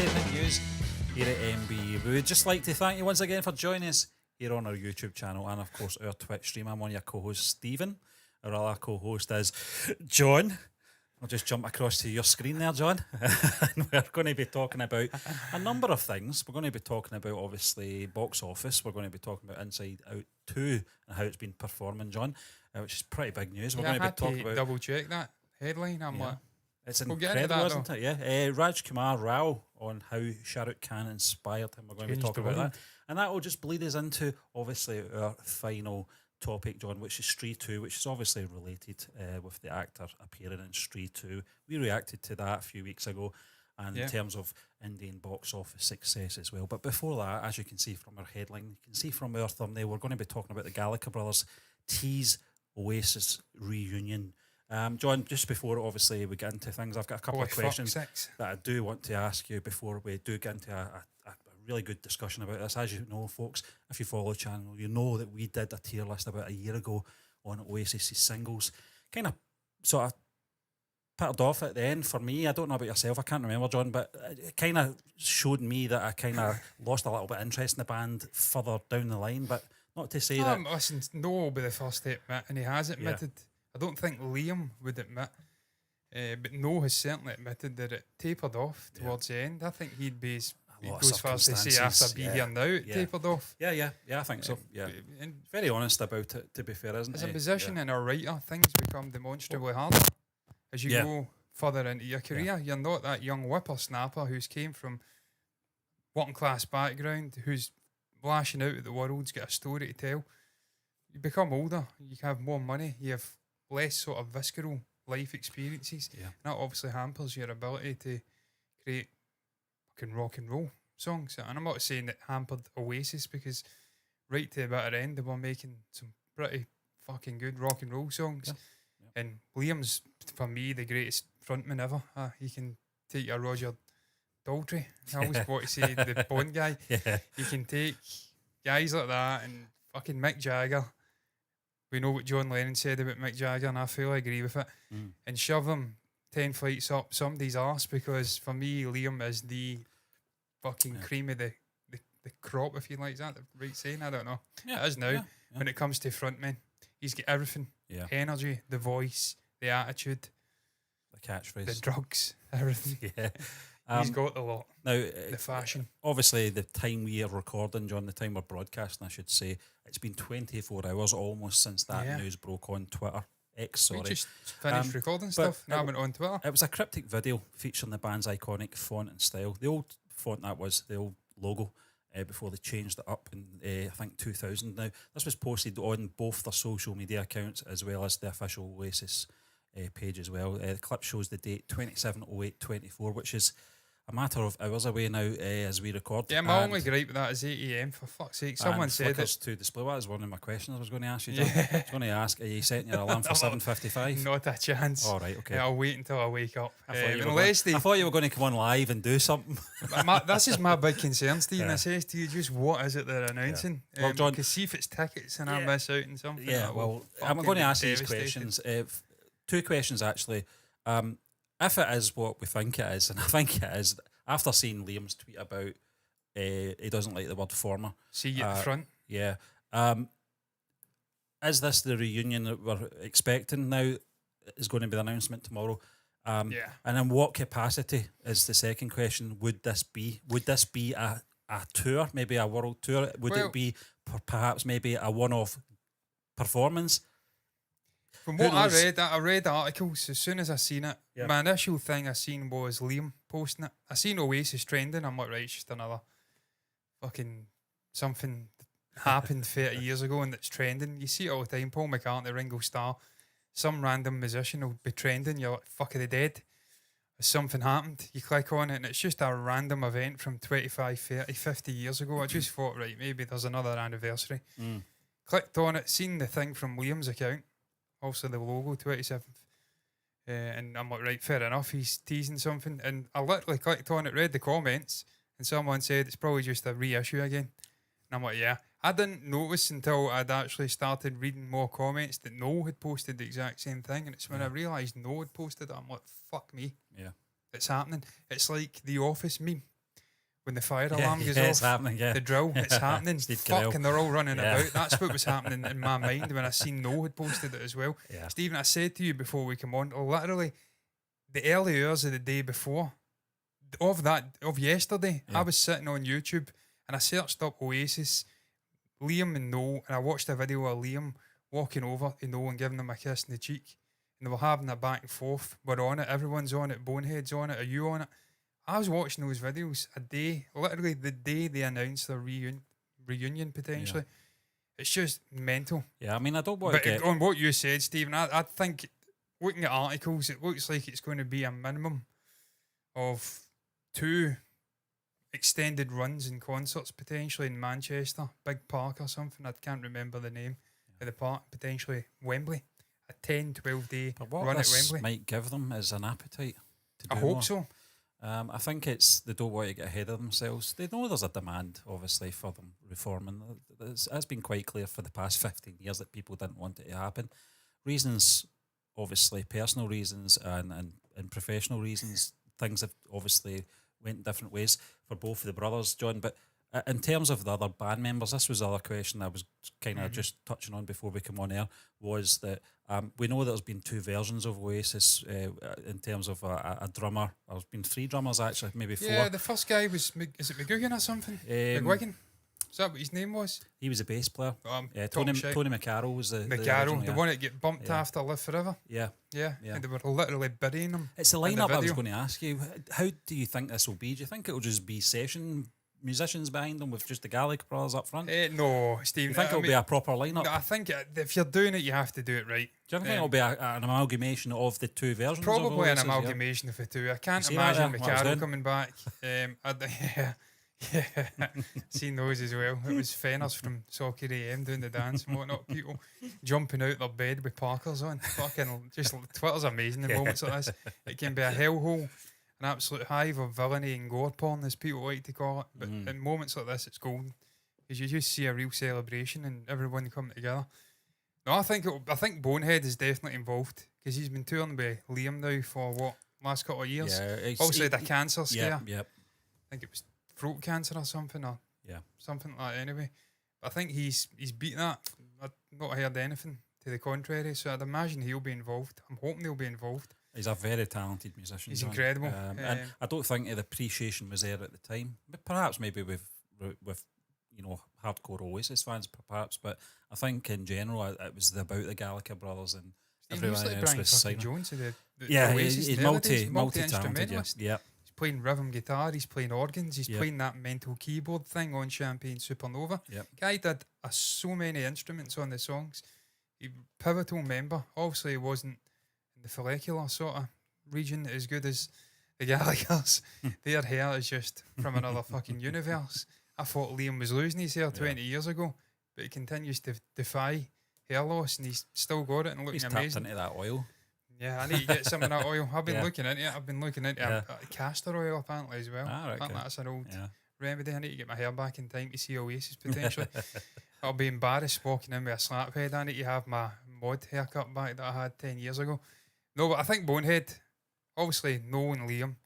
entertainment news here at MB. We would just like to thank you once again for joining us here on our YouTube channel and, of course, our Twitch stream. I'm one of your co-hosts, Stephen. Our other co-host is John. I'll just jump across to your screen there, John. And we're going to be talking about a number of things. We're going to be talking about, obviously, box office. We're going to be talking about Inside Out 2 and how it's been performing, John, which is pretty big news. We're going to be talking about... double check that headline. It's incredible, isn't it? Yeah. Raj Kumar Rao on how Shah Rukh Khan inspired him. We're going to be talking about that. And that will just bleed us into, obviously, our final topic, John, which is Stree 2, which is obviously related with the actor appearing in Stree 2. We reacted to that a few weeks ago, and in terms of Indian box office success as well. But before that, as you can see from our headline, you can see from our thumbnail, we're going to be talking about the Gallagher brothers Tease Oasis reunion. John, just before obviously we get into things, I've got a couple of questions that I do want to ask you before we do get into a really good discussion about this. As you know, folks, if you follow the channel, you know that we did a tier list about a year ago on Oasis' singles. Kind of sort of pattered off at the end for me. I don't know about yourself, I can't remember, John, but it kind of showed me that I kind of lost a little bit of interest in the band further down the line, but not to say that... Listen, Noel will be the first to admit, and he has admitted. I don't think Liam would admit, but Noel has certainly admitted that it tapered off towards the end. I think he'd be... He goes far to say after Be Here Now it tapered off. Yeah, I think so. Yeah, and very honest about it, to be fair, isn't it? As a musician and a writer, things become demonstrably harder as you go further into your career. You're not that young whippersnapper who's came from working class background, who's lashing out at the world's got a story to tell. You become older, you have more money, you have less sort of visceral life experiences. And that obviously hampers your ability to create rock and roll songs. And I'm not saying that hampered Oasis, because right to the bitter end they were making some pretty fucking good rock and roll songs. And Liam's, for me, the greatest frontman ever. He can take your Roger Daltrey. I always want to say the Bond guy. He can take guys like that, and fucking Mick Jagger. We know what John Lennon said about Mick Jagger, and I fully agree with it. And shove him 10 flights up somebody's arse, because for me, Liam is the fucking cream of the crop, if you like. Is that the right saying? I don't know. It is now. When it comes to frontmen, he's got everything. Energy, the voice, the attitude, the catchphrase, the drugs, everything. He's got a lot. Now, the fashion. Obviously, the time we are recording, John, the time we're broadcasting, I should say, it's been 24 hours almost since that news broke on Twitter. We just finished recording stuff. Now I went on Twitter. It was a cryptic video featuring the band's iconic font and style. The old font, that was the old logo, before they changed it up in I think 2000. Now this was posted on both their social media accounts as well as the official Oasis page as well. The clip shows the date 27/08/24, which is a matter of hours away now as we record. Yeah, my only gripe with that is 8 AM, for fuck's sake. Someone said it. To display. That is one of my questions I was going to ask you, John. I was going to ask, are you setting your alarm for 7:55? Not a chance. All right, okay. I'll wait until I wake up. I thought you were going to come on live and do something. This is my big concern, Stephen. I says to you, just what is it they're announcing? Well, John, because see if it's tickets and I miss out on something. Yeah, well, I'm going to ask these questions. Two questions, actually. If it is what we think it is, and I think it is, after seeing Liam's tweet about he doesn't like the word former. See you at the front. Yeah. Is this the reunion that we're expecting now? Is going to be the announcement tomorrow. And in what capacity is the second question? Would this be a tour, maybe a world tour? Would it be perhaps maybe a one-off performance? From what I read the articles as soon as I seen it. My initial thing I seen was Liam posting it. I seen Oasis trending. I'm like, right, it's just another fucking something happened 30 years ago and it's trending. You see it all the time. Paul McCartney, Ringo Starr, some random musician will be trending. You're like, fuck, are they dead? Something happened. You click on it and it's just a random event from 25, 30, 50 years ago. I just thought, right, maybe there's another anniversary. Clicked on it, seen the thing from Liam's account. Also the logo, 27th. And I'm like, right, fair enough, he's teasing something. And I literally clicked on it, read the comments, and someone said it's probably just a reissue again. And I'm like, yeah. I didn't notice until I'd actually started reading more comments that Noel had posted the exact same thing. And it's when I realised Noel had posted it, I'm like, fuck me. Yeah. It's happening. It's like the Office meme. when the fire alarm goes it's off, happening, the drill, it's happening. Steve Fuck, Carell. and they're all running about. That's what was happening in my mind when I seen Noel had posted it as well. Yeah. Stephen, I said to you before we come on, literally, the early hours of the day before, of yesterday, I was sitting on YouTube and I searched up Oasis, Liam and Noel, and I watched a video of Liam walking over to Noel and giving him a kiss in the cheek. And they were having a back and forth. We're on it, everyone's on it, Bonehead's on it, are you on it? I was watching those videos literally the day they announced their reunion potentially. Yeah. It's just mental. Yeah, I mean, I don't want to get... on what you said, Stephen, I think, looking at articles, it looks like it's going to be a minimum of 2 extended runs in concerts, potentially in Manchester, Big Park or something. I can't remember the name of the park, potentially Wembley. A 10-12 day run at Wembley might give them is an appetite to do I hope more. so. I think it's they don't want to get ahead of themselves. They know there's a demand, obviously, for them reforming. It's been quite clear for the past 15 years that people didn't want it to happen. Reasons, obviously, personal reasons and professional reasons. Things have obviously went different ways for both of the brothers, John. But in terms of the other band members, this was the other question I was kind of just touching on before we come on air, was that we know that there's been 2 versions of Oasis in terms of a drummer. There's been 3 drummers, actually, maybe 4. Yeah, the first guy was, is it McGuigan or something? McGuigan? Is that what his name was? He was a bass player. Tony McCarroll was the McCarroll, the one that get bumped after Live Forever. Yeah. And they were literally burying him. It's the lineup I was going to ask you. How do you think this will be? Do you think it'll just be session musicians behind them with just the Gallagher brothers up front? No, Steve. You think it'll be a proper lineup? I think if you're doing it, you have to do it right. Do you think it'll be an amalgamation of the 2 versions? Probably an amalgamation of the 2. I can't imagine McCarroll coming back. Seen those as well. It was Fenners from Soccer AM doing the dance and whatnot. People jumping out their bed with Parkers on. Fucking just Twitter's amazing in moments like this. It can be a hellhole, an absolute hive of villainy and gore porn, as people like to call it. But in moments like this, it's golden because you just see a real celebration and everyone coming together. No, I think Bonehead is definitely involved because he's been touring with Liam now for last couple of years. Yeah, also had a cancer scare. Yep. I think it was throat cancer or something, something like that. Anyway, I think he's beaten that. I've not heard anything to the contrary, so I'd imagine he'll be involved. I'm hoping he'll be involved. He's a very talented musician. He's incredible. And I don't think the appreciation was there at the time. But perhaps maybe with hardcore Oasis fans, perhaps. But I think in general, it was about the Gallagher brothers and everyone else was signing. Jones, the Oasis, he's multi-talented. Yeah. He's playing rhythm guitar. He's playing organs. He's playing that mental keyboard thing on Champagne Supernova. Yep. Guy did so many instruments on the songs. He pivotal member. Obviously, he wasn't in the follicular sort of region as good as the Gallaghers. Their hair is just from another fucking universe. I thought Liam was losing his hair 20 years ago, but he continues to defy hair loss and he's still got it and looking amazing. He's tapped into that oil. Yeah, I need to get some of that oil. I've been looking into it. I've been looking into castor oil apparently as well. That's an old remedy. I need to get my hair back in time to see Oasis potentially. I'll be embarrassed walking in with a slap head. I need to have my mod haircut back that I had 10 years ago. No, but I think Bonehead, obviously Noel and Liam,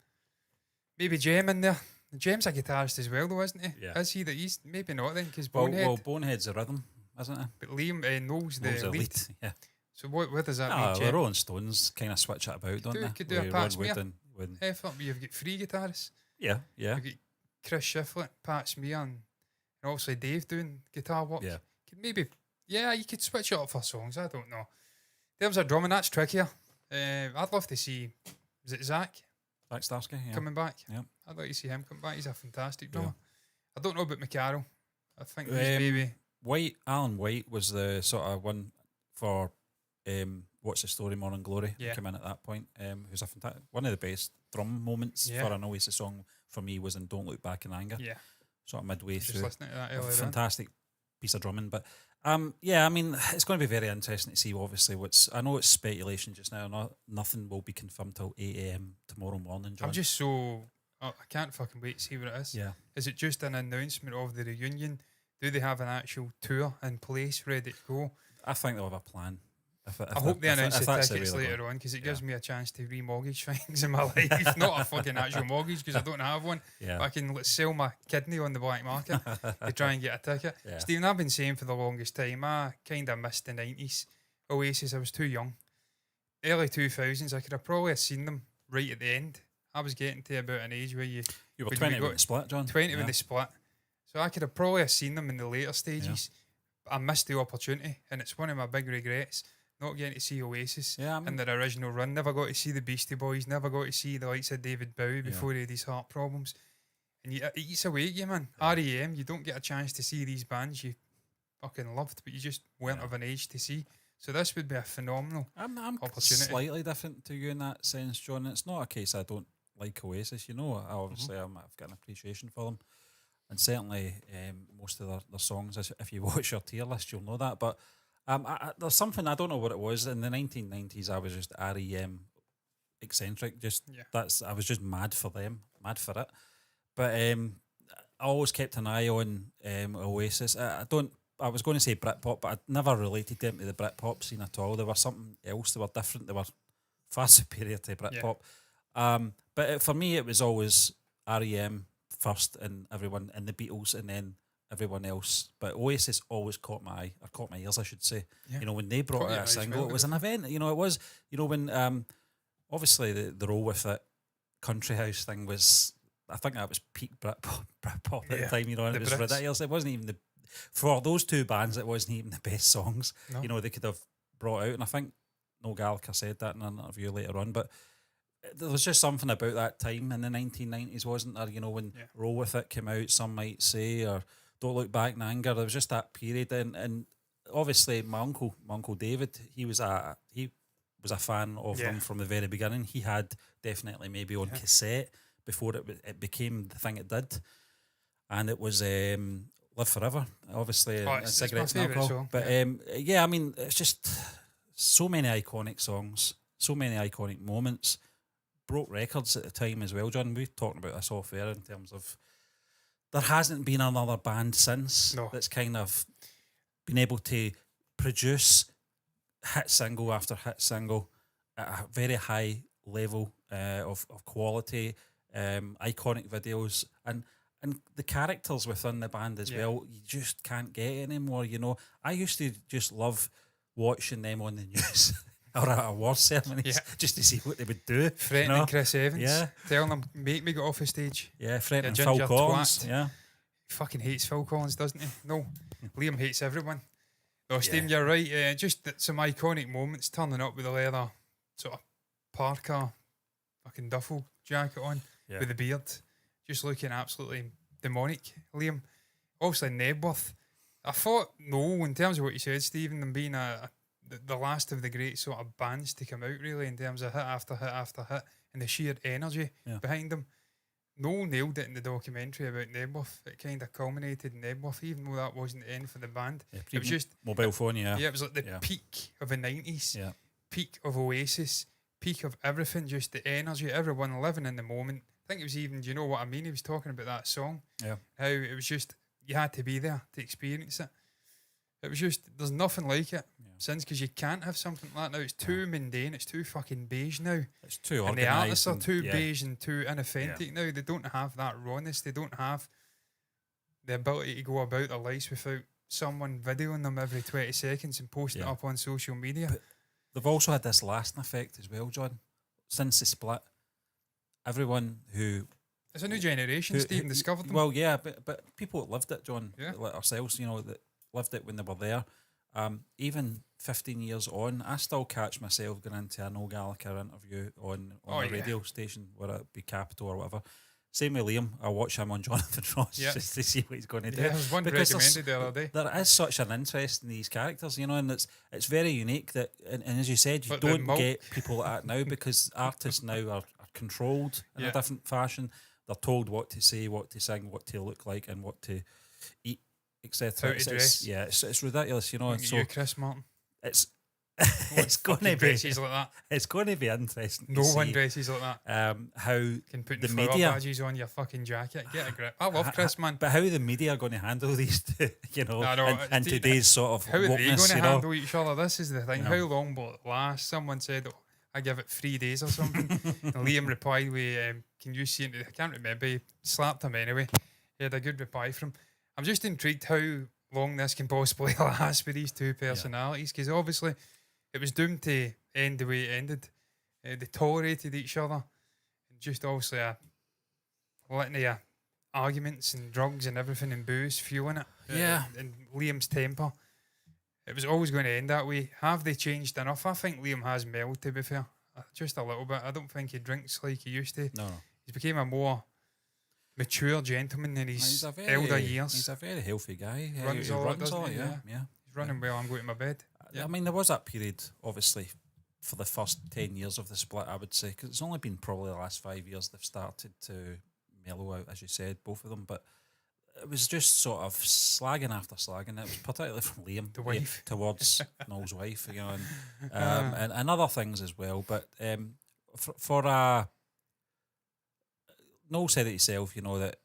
maybe Jem in there. Jem's a guitarist as well though, isn't he? Yeah. Is he that he's maybe not then because Bonehead's the rhythm, isn't it? But Liam, Noel's the lead. Yeah. So what does that mean? The Rolling Stones kind of switch it about, don't they? Could do a Pat Smear effort, but you've got 3 guitarists. Yeah. You've got Chris Shiflett, Pat Smear, and obviously Dave doing guitar work. Yeah. You could switch it up for songs. I don't know. In terms of drumming, that's trickier. I'd love to see, is it Zach Starsky coming back? Yeah. I'd like to see him come back. He's a fantastic drummer. I don't know about McCarroll. I think he's maybe... Alan White was the sort of one for What's the Story, Morning Glory. Yeah. Came in at that point. Who's one of the best drum moments for an Oasis song for me was in Don't Look Back in Anger. Yeah. Sort of midway Just through. listening to that earlier Fantastic piece of drumming. But I mean, it's going to be very interesting to see obviously I know it's speculation just now. Nothing will be confirmed till 8 a.m. tomorrow morning, John. I'm just I can't fucking wait to see what it is. Yeah. Is it just an announcement of the reunion? Do they have an actual tour in place ready to go? I think they'll have a plan. I hope they announce the tickets later on, because it gives me a chance to remortgage things in my life. Not a fucking actual mortgage, because I don't have one. Yeah. But I can sell my kidney on the black market to try and get a ticket. Yeah. Stephen, I've been saying for the longest time, I kind of missed the 90s Oasis. I was too young. Early 2000s, I could have probably seen them right at the end. I was getting to about an age where you were 20 when they split, John. 20 when they split. So I could have probably seen them in the later stages. I missed the opportunity, and it's one of my big regrets not getting to see Oasis in their original run. Never got to see the Beastie Boys, never got to see the likes of David Bowie before he had his heart problems. And it eats away at you, man. REM, you don't get a chance to see these bands you fucking loved, but you just weren't of an age to see. So this would be a phenomenal opportunity. Slightly different to you in that sense, John. It's not a case I don't like Oasis. You know, obviously I've got an appreciation for them. And certainly most of their songs, if you watch your tier list, you'll know that. But there's something, I don't know what it was. In the 1990s, I was just REM eccentric. I was just mad for them, mad for it. But I always kept an eye on Oasis. I was going to say Britpop, but I never related them to the Britpop scene at all. They were something else. They were different. They were far superior to Britpop. But for me, it was always REM first, and everyone, and the Beatles, and then everyone else. But Oasis always caught my eye, or caught my ears, I should say. You know, when they brought out a single, it was an event. You know, it was. You know, when obviously the Roll With It Country House thing was. I think that was peak Britpop at the time. You know, and it was ridiculous. It wasn't even for those two bands. It wasn't even the best songs. No. You know, they could have brought out, and I think Noel Gallagher said that in an interview later on, but. There was just something about that time in the 1990s, wasn't there? You know, when Roll With It came out, some might say, or Don't Look Back in Anger. There was just that period, and obviously my uncle David, he was a fan of them from the very beginning. He had definitely maybe on cassette before it became the thing it did, and it was Live Forever, obviously, Cigarettes and Alcohol. But I mean, it's just so many iconic songs, so many iconic moments. Broke records at the time as well, John. We've talked about this off air in terms of there hasn't been another band since that's kind of been able to produce hit single after hit single at a very high level of quality, iconic videos, and the characters within the band as well. You just can't get anymore. You know, I used to just love watching them on the news. Or at award ceremonies, just to see what they would do. Threatening Chris Evans, telling him, make me get off the stage. Yeah, threatening Phil Collins. Yeah. He fucking hates Phil Collins, doesn't he? No, Liam hates everyone. No, Stephen, you're right. Just some iconic moments, turning up with a leather sort of parka, fucking duffel jacket on, with the beard, just looking absolutely demonic. Liam, obviously Nebworth. I thought, no, in terms of what you said, Stephen, them being the last of the great sort of bands to come out, really, in terms of hit after hit after hit, and the sheer energy behind them. Noel nailed it in the documentary about Nebworth. It kind of culminated in Nebworth, even though that wasn't the end for the band. It was just mobile phone, it was like the peak of the 90s, peak of Oasis, peak of everything, just the energy, everyone living in the moment. I think it was even, do you know what I mean? He was talking about that song, how it was just, you had to be there to experience it. It was just, there's nothing like it since, because you can't have something like that now. It's too mundane, it's too fucking beige now. It's too organised. And the artists are too beige and too inauthentic now. They don't have that rawness. They don't have the ability to go about their lives without someone videoing them every 20 seconds and posting it up on social media. But they've also had this lasting effect as well, John. Since the split, everyone who... It's a new generation, Stephen, discovered them. Well, yeah, but people that lived it, John, like ourselves, you know, that lived it when they were there. Even 15 years on, I still catch myself going into a Noel Gallagher interview on a radio station, whether it be Capital or whatever. Same with Liam. I watch him on Jonathan Ross just to see what he's going to do. Yeah, there was one recommended the other day. There is such an interest in these characters, you know, and it's very unique that, and as you said, you don't get people like that now, because artists now are controlled in a different fashion. They're told what to say, what to sing, what to look like, and what to eat, etc. How to dress. It's ridiculous, you know. So you, Chris Martin. It's it's going to be dresses like that. It's going to be interesting. No one dresses like that. How can put the flower media badges on your fucking jacket. Get a grip. I love Chris, man. But how the media are going to handle these two, you know, and today's sort of how are they wokeness, going to you know? handle each other? This is the thing. Yeah. How long will it last? Someone said, oh, I give it 3 days or something. And Liam replied with, can you see it? I can't remember. He slapped him anyway. He had a good reply from him. I'm just intrigued how long this can possibly last with these two personalities, because obviously it was doomed to end the way it ended. They tolerated each other, and just obviously a litany of arguments and drugs and everything and booze fueling it. And Liam's temper. It was always going to end that way. Have they changed enough? I think Liam has mellowed, to be fair. Just a little bit. I don't think he drinks like he used to. No. He's became a more mature gentleman in his elder years. He's a very healthy guy. He runs he all runs that, all, doesn't he? yeah. He's running well. I'm going to my bed. I mean, there was that period, obviously, for the first 10 years of the split, I would say, because it's only been probably the last 5 years they've started to mellow out, as you said, both of them. But it was just sort of slagging after slagging. It was particularly from Liam the wife. towards Noel's wife, you know, and other things as well. But for Noel said it himself, you know, that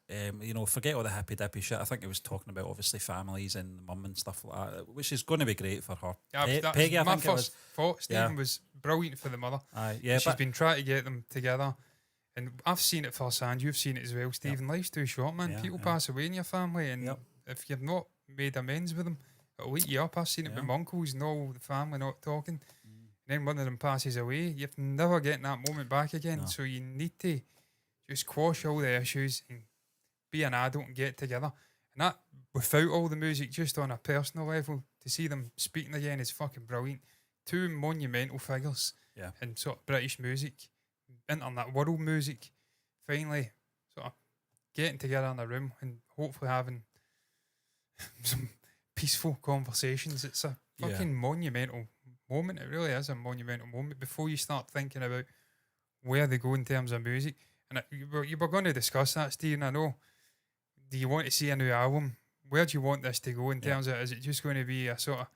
forget all the hippy dippy shit. I think he was talking about obviously families and mum and stuff like that, which is going to be great for her. Yeah, Peggy, I my think first thought, Stephen, was brilliant for the mother. She's been trying to get them together, and I've seen it firsthand. You've seen it as well, Stephen. Life's too short, man. People pass away in your family, and if you've not made amends with them, it'll eat you up. I've seen it with my uncles and all the family not talking, and then one of them passes away. You're never getting that moment back again. So you need to just quash all the issues and be an adult and get together. And that, without all the music, just on a personal level, to see them speaking again is fucking brilliant. Two monumental figures in sort of British music, internet world music, finally sort of getting together in a room and hopefully having some peaceful conversations. It's a fucking monumental moment. It really is a monumental moment before you start thinking about where they go in terms of music. And you were going to discuss that, Stephen. I know. Do you want to see a new album? Where do you want this to go in terms of, is it just going to be a sort of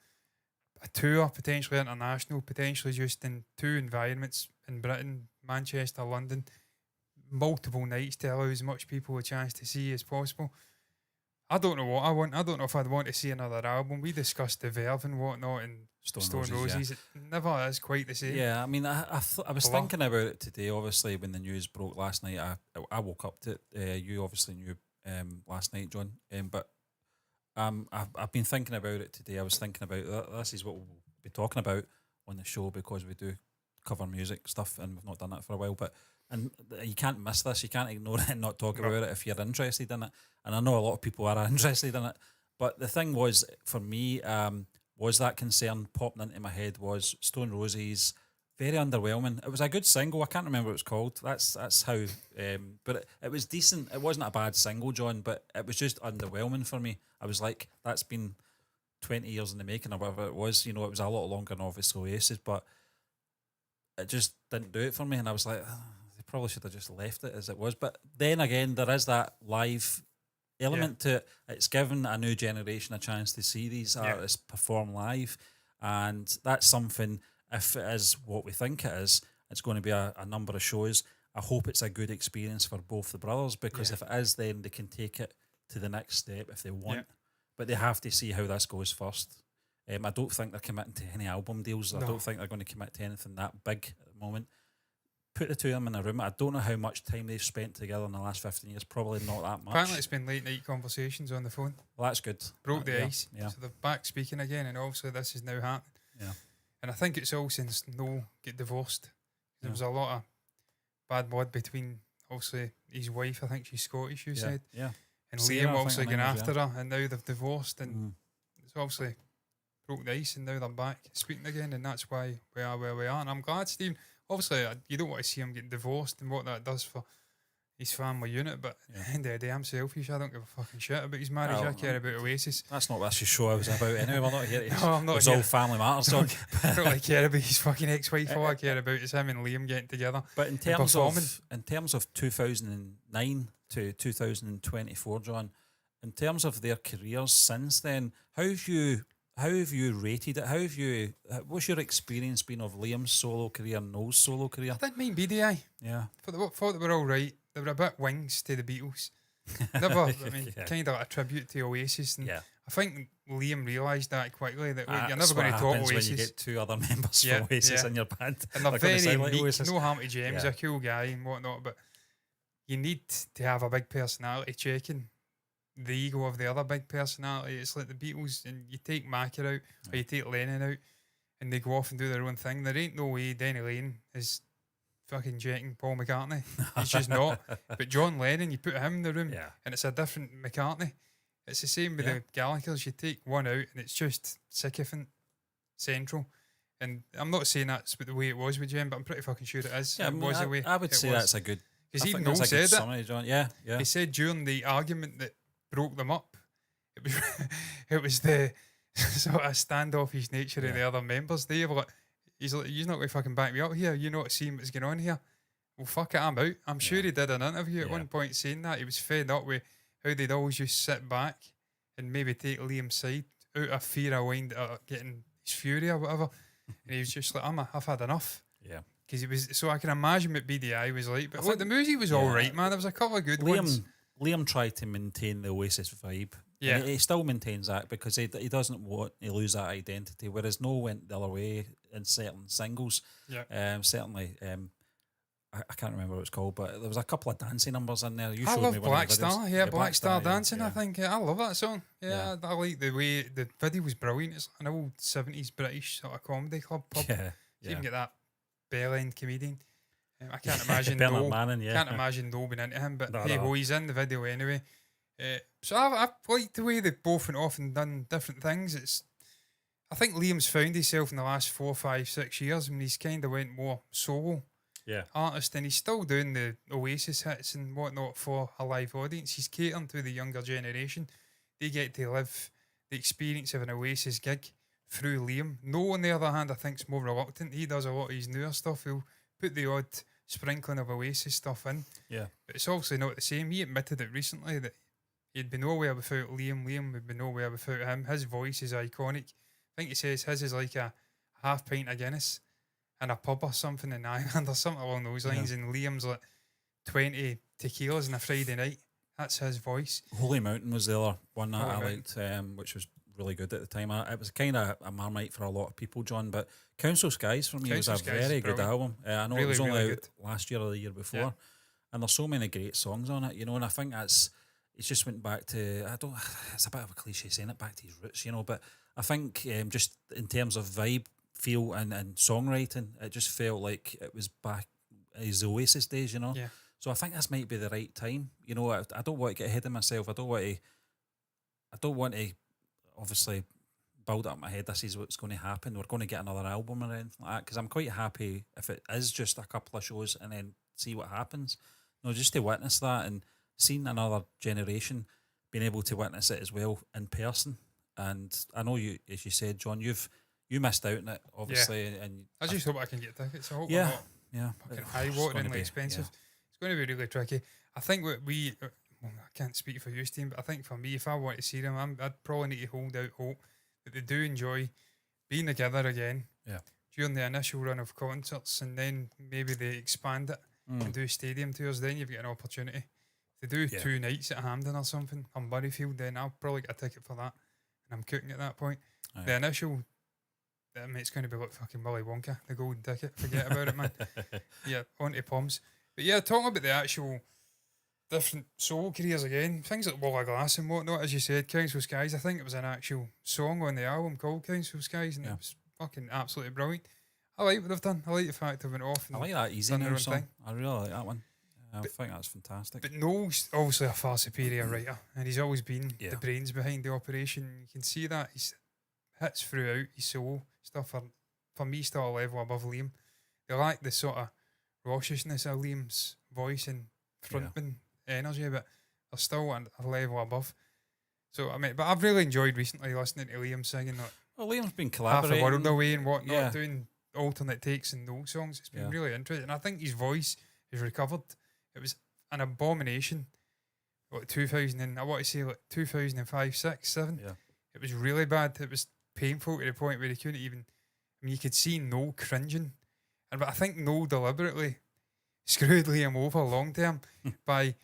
a tour, potentially international, potentially just in two environments in Britain, Manchester, London, multiple nights to allow as much people a chance to see as possible? I don't know what I want. I don't know if I'd want to see another album. We discussed the Verve and whatnot and Stone Roses. It never is quite the same. Yeah, I mean, I was thinking about it today. Obviously, when the news broke last night, I woke up to it. You obviously knew last night, John. But I've been thinking about it today. I was thinking about this is what we'll be talking about on the show, because we do cover music stuff and we've not done that for a while. And you can't miss this. You can't ignore it and not talk about it if you're interested in it. And I know a lot of people are interested in it. But the thing was, for me, was that concern popping into my head was Stone Roses, very underwhelming. It was a good single. I can't remember what it was called. That's how. But it was decent. It wasn't a bad single, John, but it was just underwhelming for me. I was like, that's been 20 years in the making or whatever it was. You know, it was a lot longer than obviously Oasis, but it just didn't do it for me. And I was like, they probably should have just left it as it was. But then again, there is that live element to it. It's given a new generation a chance to see these artists perform live, and that's something, if it is what we think it is, it's going to be a number of shows. I hope it's a good experience for both the brothers, because if it is, then they can take it to the next step if they want, but they have to see how this goes first. I don't think they're committing to any album deals. I don't think they're going to commit to anything that big at the moment. Put the two of them in a room. I don't know how much time they've spent together in the last 15 years. Probably not that much. Apparently it's been late night conversations on the phone. Well, that's good. Broke the ice. Yeah. So they're back speaking again, and obviously this is now happening. Yeah. And I think it's all since Noel get divorced. There was a lot of bad blood between, obviously, his wife. I think she's Scottish, you said. Yeah. And Liam obviously going after her, and now they've divorced, and it's obviously broke the ice, and now they're back speaking again, and that's why we are where we are. And I'm glad, Steve. Obviously, you don't want to see him getting divorced and what that does for his family unit, but at the end of the day, I'm selfish. I don't give a fucking shit about his marriage. I care about Oasis. That's not what this show was about anyway. We're not here to no, I'm not it's here. all family matters. I don't really care about his fucking ex-wife. All I care about is him and Liam getting together. But in terms of 2009 to 2024, John, in terms of their careers since then, how have you how have you rated it? How have you? What's your experience been of Liam's solo career and Noel's solo career? I didn't mind BDI. Yeah, Thought they were all right. They were a bit wings to the Beatles. Never, I mean, kind of a tribute to Oasis. And I think Liam realised that quickly, that look, you're never going to top Oasis. When you get two other members from Oasis in your band. And they're very meek, no harm to James, a cool guy and whatnot, but you need to have a big personality checking the ego of the other big personality. It's like the Beatles, and you take Macker out, or you take Lennon out, and they go off and do their own thing. There ain't no way Denny Lane is fucking checking Paul McCartney. He's just not. But John Lennon, you put him in the room, and it's a different McCartney. It's the same with the Gallaghers. You take one out, and it's just sycophant central. And I'm not saying that's the way it was with Jem, but I'm pretty fucking sure it is. Yeah, I would say that's a good. Because even Noel said it. John. Yeah. He said during the argument that broke them up, it was the sort of standoffish nature of the other members. They were like, he's like, you're not going to fucking back me up here. You're not seeing what's going on here. Well, fuck it, I'm out. I'm sure he did an interview at one point saying that. He was fed up with how they'd always just sit back and maybe take Liam's side out of fear of getting his fury or whatever. And he was just like, I've had enough. Yeah. Because he was, so I can imagine what BDI was like. But look, the music was all right, man. There was a couple of good ones. Liam tried to maintain the Oasis vibe. Yeah. And he still maintains that because he doesn't want to lose that identity, whereas Noel went the other way in certain singles. Yeah. Certainly, I can't remember what it's called, but there was a couple of dancing numbers in there. I love Black Star. Yeah, Black Star Dancing, yeah. I think. I love that song. Yeah, I like the way the video was brilliant. It's an old 70s British sort of comedy club pub. Yeah. You even get that bell-end comedian. I can't imagine Bernard Manning, can't imagine Noel being into him, but he's in the video anyway. So I've liked the way they both went off and done different things. I think Liam's found himself in the last 4, 5, 6 years when he's kind of went more solo artist, and he's still doing the Oasis hits and whatnot for a live audience. He's catering to the younger generation. They get to live the experience of an Oasis gig through Liam. Noel, on the other hand, I think is more reluctant. He does a lot of his newer stuff. He'll put the odd sprinkling of Oasis stuff in. Yeah. But it's obviously not the same. He admitted it recently that he'd been nowhere without Liam. Liam would be nowhere without him. His voice is iconic. I think he says his is like a half pint of Guinness in a pub or something in Ireland or something along those lines. Yeah. And Liam's like 20 tequilas on a Friday night. That's his voice. Holy Mountain was the other one that I liked, which was really good at the time. It was kind of a Marmite for a lot of people, John, but Council Skies for me was a very good album. I know it was only out last year or the year before, and there's so many great songs on it, and I think it's just went back to, it's a bit of a cliche saying it, back to his roots, but I think just in terms of vibe, feel and songwriting, it just felt like it was back his Oasis days, Yeah. So I think this might be the right time. I don't want to get ahead of myself. I don't want to obviously build up my head. This is what's going to happen. We're going to get another album or anything like that, because I'm quite happy if it is just a couple of shows and then see what happens. Just to witness that and seeing another generation being able to witness it as well in person. And I know you, as you said, John, you missed out on it, obviously. Yeah. And I just hope I can get tickets. I hope we're not fucking high-wateringly expensive. Yeah. It's going to be really tricky. I think what I can't speak for you, Steve, but I think for me, if I want to see them, I'd probably need to hold out hope that they do enjoy being together again during the initial run of concerts, and then maybe they expand it and do stadium tours. Then you've got an opportunity. If they do 2 nights at Hampden or something on Murrayfield, then I'll probably get a ticket for that, and I'm cooking at that point. Aye. The initial, it's going to be like fucking Willy Wonka, the golden ticket. Forget about it, man. Yeah, on to Poms. But yeah, talking about the actual different solo careers again, things like Wall of Glass and whatnot, as you said, Council Skies, I think it was an actual song on the album called Council Skies, and it was fucking absolutely brilliant. I like what they've done. I like the fact they've went off and I like that Easy Now song. Thing. I really like that one. I think that's fantastic. But Noel's obviously a far superior writer, and he's always been the brains behind the operation. You can see that. He's hits throughout his solo stuff are, for me, still a level above Liam. They like the sort of raucousness of Liam's voice and frontman energy, but they're still a level above. So, I mean, but I've really enjoyed recently listening to Liam singing Liam's been collaborating half a world away and whatnot, doing alternate takes and Noel songs. It's been really interesting. I think his voice is recovered. It was an abomination. 2000 and I want to say 2005, 6, 7. Yeah. It was really bad. It was painful to the point where he couldn't even. I mean, you could see Noel cringing, but I think Noel deliberately screwed Liam over long term by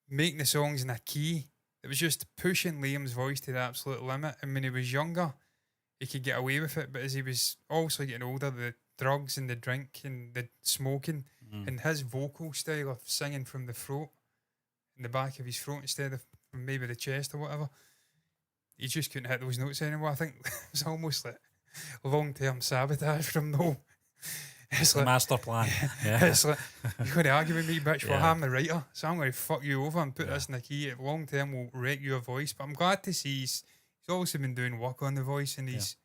making the songs in a key that was just pushing Liam's voice to the absolute limit. And when he was younger, he could get away with it, but as he was also getting older, the drugs and the drink and the smoking and his vocal style of singing from the throat, in the back of his throat instead of from maybe the chest or whatever, he just couldn't hit those notes anymore. I think it was almost like long-term sabotage from Noel. It's the master plan. Yeah. It's like, you're going to argue with me, bitch, well, I'm the writer, so I'm going to fuck you over and put this in the key. Long term will wreck your voice. But I'm glad to see he's obviously been doing work on the voice, and he's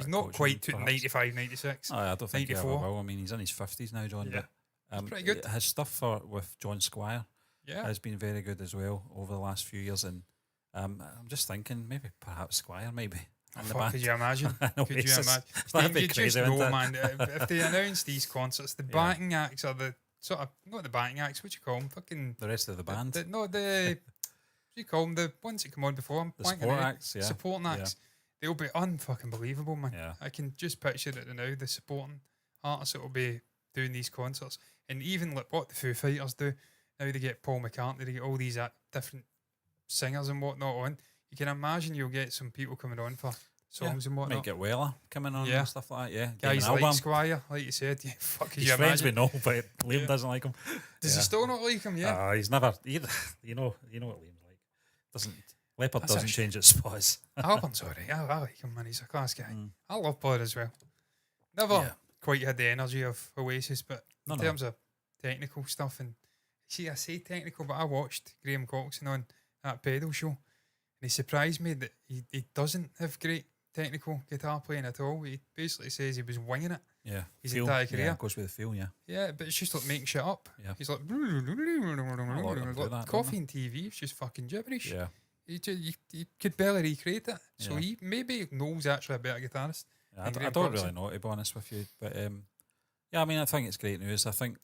not quite to 95, 96. Oh, I don't think 94. He ever will. I mean, he's in his 50s now, John. Yeah. But pretty good. His stuff with John Squire has been very good as well over the last few years. And I'm just thinking maybe perhaps Squire maybe. Could you imagine? Could you imagine? That'd be you crazy, just know, man. If they announce these concerts, the backing acts are the sort of not the backing acts. What you call them? Fucking the rest of the band. What do you call them? The ones that come on before. The support acts. Yeah. Supporting acts. They'll be unfucking believable, man. Yeah. I can just picture it now. The supporting artists that will be doing these concerts, and even like what the Foo Fighters do now. They get Paul McCartney. They get all these different singers and whatnot on. You can imagine you'll get some people coming on for songs and whatnot. Might get Weller coming on and stuff like that. Yeah, guys like Squire, like you said. Yeah, he's friends with Noel, but Liam doesn't like him. Does he still not like him? Yeah, he's never. You know what Liam's like. Leopard doesn't change its spots. Album's alright. I like him, man. He's a class guy. I love Blair as well. Never quite had the energy of Oasis, but in terms of technical stuff, and see, I say technical, but I watched Graham Coxon on that pedal show, and he surprised me that he doesn't have great technical guitar playing at all. He basically says he was winging it. Yeah, his entire career. Yeah, goes with the feel. Yeah, but it's just like making shit up. Yeah, he's like, like coffee and TV. It's just fucking gibberish. Yeah, you could barely recreate it. So he maybe knows actually a better guitarist. Yeah, I don't really know, to be honest with you, but I mean, I think it's great news. I think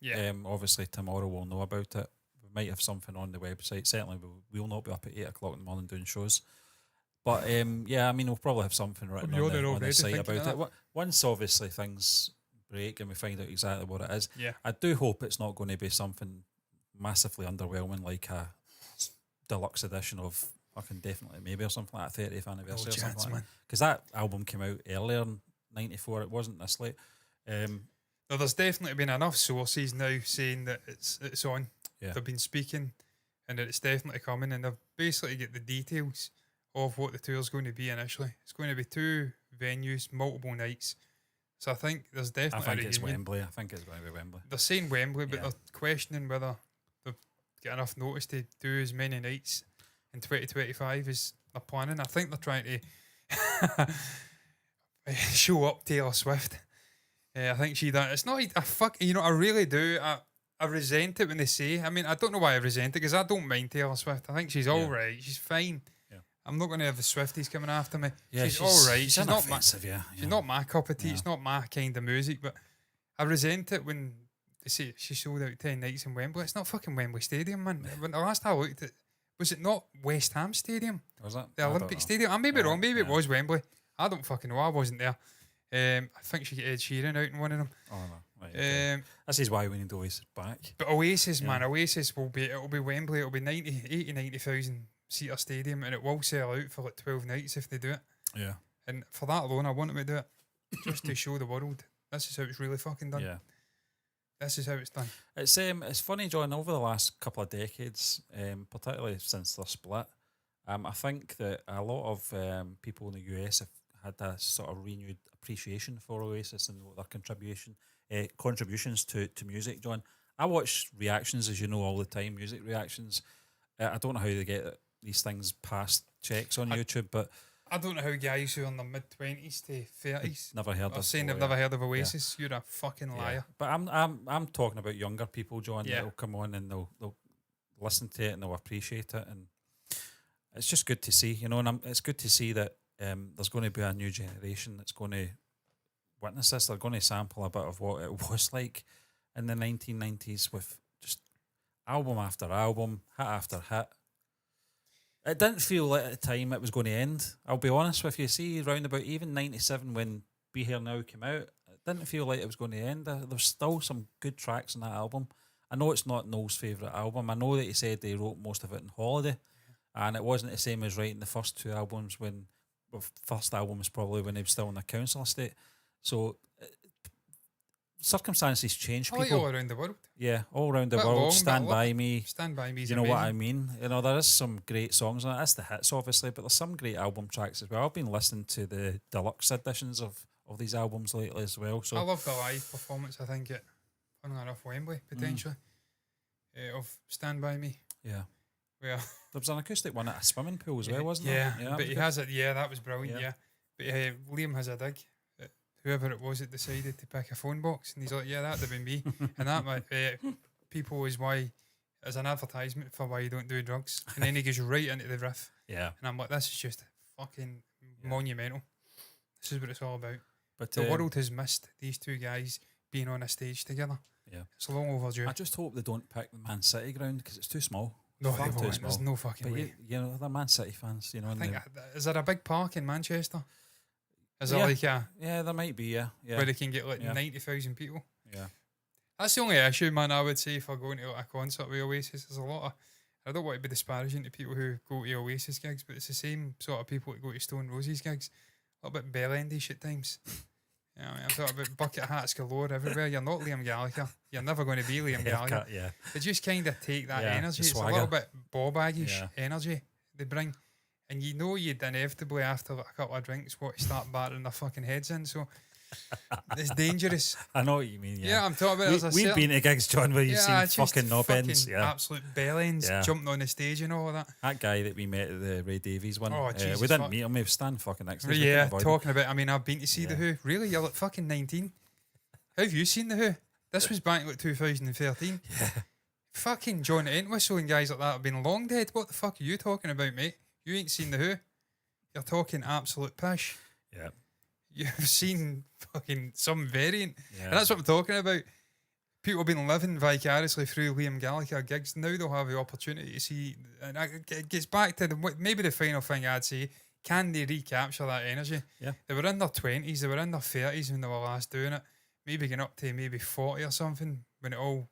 obviously tomorrow we'll know about it. We might have something on the website. Certainly we'll not be up at 8 o'clock in the morning doing shows. But I mean, we'll probably have something written on the site about it. Once obviously things break and we find out exactly what it is, I do hope it's not going to be something massively underwhelming like a deluxe edition of fucking Definitely Maybe or something like that, 30th anniversary or something like that. Because that album came out earlier in 94, it wasn't this late. There's definitely been enough sources now saying that it's on. Yeah. They've been speaking and that it's definitely coming, and they've basically get the details of what the tour's going to be initially. It's going to be 2 venues, multiple nights. So I think there's definitely. I think it's Wembley. I think it's going to be Wembley. They're saying Wembley, but they're questioning whether they've got enough notice to do as many nights in 2025 as they're planning. I think they're trying to show up Taylor Swift. I think she done. It's not a fuck. I really do. I resent it when they say. I mean, I don't know why I resent it because I don't mind Taylor Swift. I think she's all right. She's fine. I'm not going to have the Swifties coming after me. Yeah, she's all right. She's not offensive, She's not my cup of tea. It's not my kind of music. But I resent it when they say she sold out 10 nights in Wembley. It's not fucking Wembley Stadium, man. When the last time I looked at, was it not West Ham Stadium? Was it? The Olympic Stadium? I may be wrong. Maybe it was Wembley. I don't fucking know. I wasn't there. I think she got Ed Sheeran out in one of them. Oh no. Right, okay. This is why we need Oasis back. But Oasis, man, Oasis it'll be Wembley. It'll be 90,000 seater stadium, and it will sell out for like 12 nights if they do it. Yeah. And for that alone, I want them to do it just to show the world this is how it's really fucking done. Yeah. This is how it's done. It's funny, John. Over the last couple of decades, particularly since they're split, I think that a lot of people in the US have had a sort of renewed appreciation for Oasis and their contributions to music, John. I watch reactions, as you know, all the time, music reactions. I don't know how they get these things past checks on YouTube, but I don't know how guys who are in their mid-20s to 30s never heard are saying they've never heard of Oasis. You're a fucking liar. But I'm talking about younger people, John. That'll come on and they'll listen to it and they'll appreciate it, and it's just good to see, and it's good to see that there's going to be a new generation that's going to witness this. They're going to sample a bit of what it was like in the 1990s with just album after album, hit after hit. It didn't feel like at the time it was going to end. I'll be honest with you. See, round about even 97 when Be Here Now came out, it didn't feel like it was going to end. There's still some good tracks on that album. I know it's not Noel's favourite album. I know that he said they wrote most of it in holiday, and it wasn't the same as writing the first two albums when, well, first album was probably when he was still in a council estate. So circumstances change people. I like All Around the World. Yeah, All Around the Bit World, long, Stand but By Me. Stand By Me is You know amazing. what I mean? You know, there is some great songs on it. That's the hits, obviously, but there's some great album tracks as well. I've been listening to the deluxe editions of these albums lately as well. So I love the live performance, I think, at, funnily enough, Wembley, potentially, of Stand By Me. Yeah. Where There was an acoustic one at a swimming pool as well, wasn't there? there? Yeah, but he has it. Yeah, that was brilliant. Yeah. Yeah, but Liam has a dig. At whoever it was that decided to pick a phone box, and he's like, "Yeah, that'd have been me." And that might people is why, as an advertisement for why you don't do drugs, and then he goes right into the riff, Yeah. and I'm like, "This is just fucking monumental. This is what it's all about." But The world has missed these two guys being on a stage together. Yeah. It's long overdue. I just hope they don't pick the Man City ground because it's too small. No, Far they too won't. small. There's no fucking But way. you know, they're Man City fans, you know. I And think, they, is there a big park in Manchester? Is there Yeah. like a yeah, there might be, yeah. where they can get like Yeah. 90,000 people? Yeah. That's the only issue, man, I would say for going to a concert with Oasis. There's a lot of, I don't want to be disparaging to people who go to Oasis gigs, but it's the same sort of people that go to Stone Roses gigs. A little bit bell-endish at times. You know, I'm talking about bucket hats galore everywhere. You're not Liam Gallagher. You're never going to be Liam Gallagher. Haircut, yeah. They just kind of take that Yeah, energy. the It's a swagger. little bit Bob-baggish Yeah. energy they bring. And you know you'd inevitably, after like a couple of drinks, want to start battering their fucking heads in. So it's dangerous. I know what you mean, Yeah, I'm talking about. We've been to gigs, John, where you've it's seen just fucking knob ends. fucking Yeah. absolute bellends Yeah. jumping on the stage and all of that. That guy that we met at the Ray Davies one. Oh, Jesus we didn't fuck. meet him, we were standing fucking next to us. we Yeah, couldn't avoid him. talking about. I mean, I've been to see the Yeah. Who. Really, you're like fucking 19. How have you seen the Who? This was back in like 2013. Yeah. Fucking John Entwistle and guys like that have been long dead. What the fuck are you talking about, mate? You ain't seen the Who. You're talking absolute pish. Yeah. You've seen fucking some variant. Yeah. And that's what I'm talking about. People have been living vicariously through Liam Gallagher gigs. Now they'll have the opportunity to see. And it gets back to maybe the final thing I'd say. Can they recapture that energy? Yeah. They were in their 20s, they were in their 30s when they were last doing it. Maybe getting up to maybe 40 or something when it all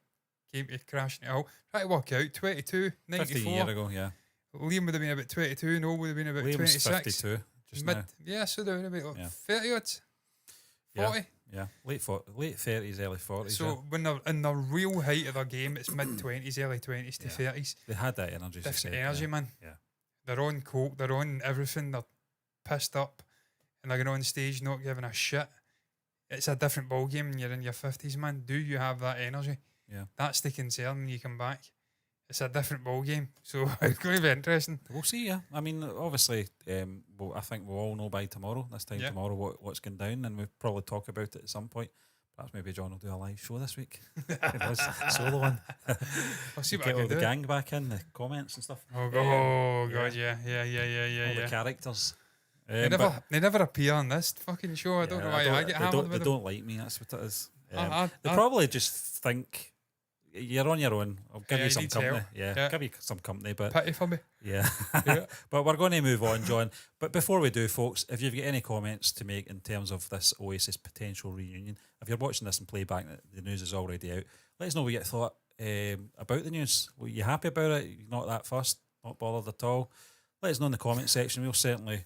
came to crashing it all. Try to work out 22, 15 94. years ago, yeah. Liam would have been about 22, Noel would have been about Liam's 26. 52 just now. Yeah, so they're about like Yeah. 30 odds. 40. Yeah. Late 30s, early 40s. So yeah. when they're in the real height of their game, it's mid 20s, early 20s to 30s. They had that energy. as you Different said, energy, yeah. man. Yeah. They're on coke, they're on everything, they're pissed up, and they're going on stage not giving a shit. It's a different ball game when you're in your 50s, man. Do you have that energy? Yeah. That's the concern when you come back. It's a different ball game, so it's going to be interesting. We'll see, yeah. I mean, obviously, I think we'll all know by tomorrow, this time Yeah. tomorrow, what's going down, and we'll probably talk about it at some point. Perhaps maybe John will do a live show this week. Solo one. I'll see what Get I all can the do. gang back in, the comments and stuff. Oh, God, yeah. All the characters. They never appear on this fucking show. I don't know why I get hammered with They them. don't like me, that's what it is. I- They probably just think you're on your own. I'll give Yeah, you he some needs company. help. Yeah, Yeah. give you some company, but Pity for me. yeah. Yeah. But we're going to move on, John. But before we do, folks, if you've got any comments to make in terms of this Oasis potential reunion, if you're watching this in playback, the news is already out. Let us know what you thought about the news. Were you happy about it? You're not that fussed? Not bothered at all? Let us know in the comment section. We'll certainly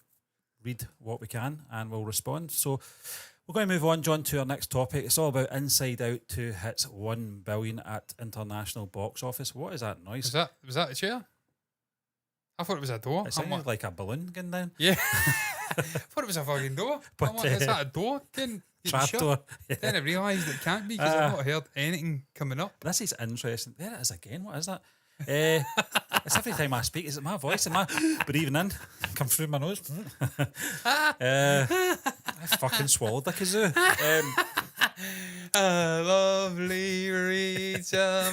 read what we can and we'll respond. So we're going to move on, John, to our next topic. It's all about Inside Out 2 hits 1 billion at international box office. What is that noise? Was that a chair? I thought it was a door. It I'm sounded like a balloon going down. Yeah. I thought it was a fucking door. But, I'm like, is that a door? Getting shut? Trapdoor. Then I realised it can't be because I've not heard anything coming up. This is interesting. There it is again. What is that? It's every time I speak. Is it my voice? Am I breathing in? Come through my nose. I fucking swallowed the kazoo. A lovely Rachel.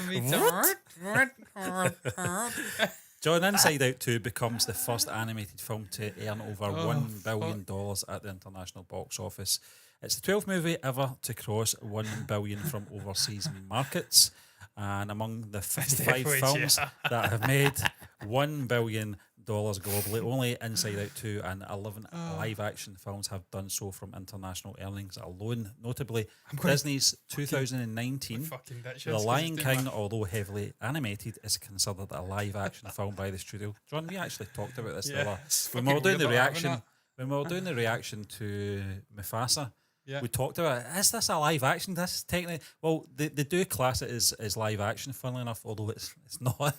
John, Inside Out 2 becomes the first animated film to earn over $1 billion at the international box office. It's the 12th movie ever to cross $1 billion from overseas markets. And among the 55 definitely, films that have made $1 billion globally. Only Inside Out 2 and 11 live-action films have done so from international earnings alone. Notably, Disney's 2019 The Lion King, although heavily animated, is considered a live-action film by the studio. John, we actually talked about this when we were doing the reaction. When we were doing the reaction to Mufasa, we talked about it. Is this a live action? This is technically, well, they do class it as live action, funnily enough, although it's not.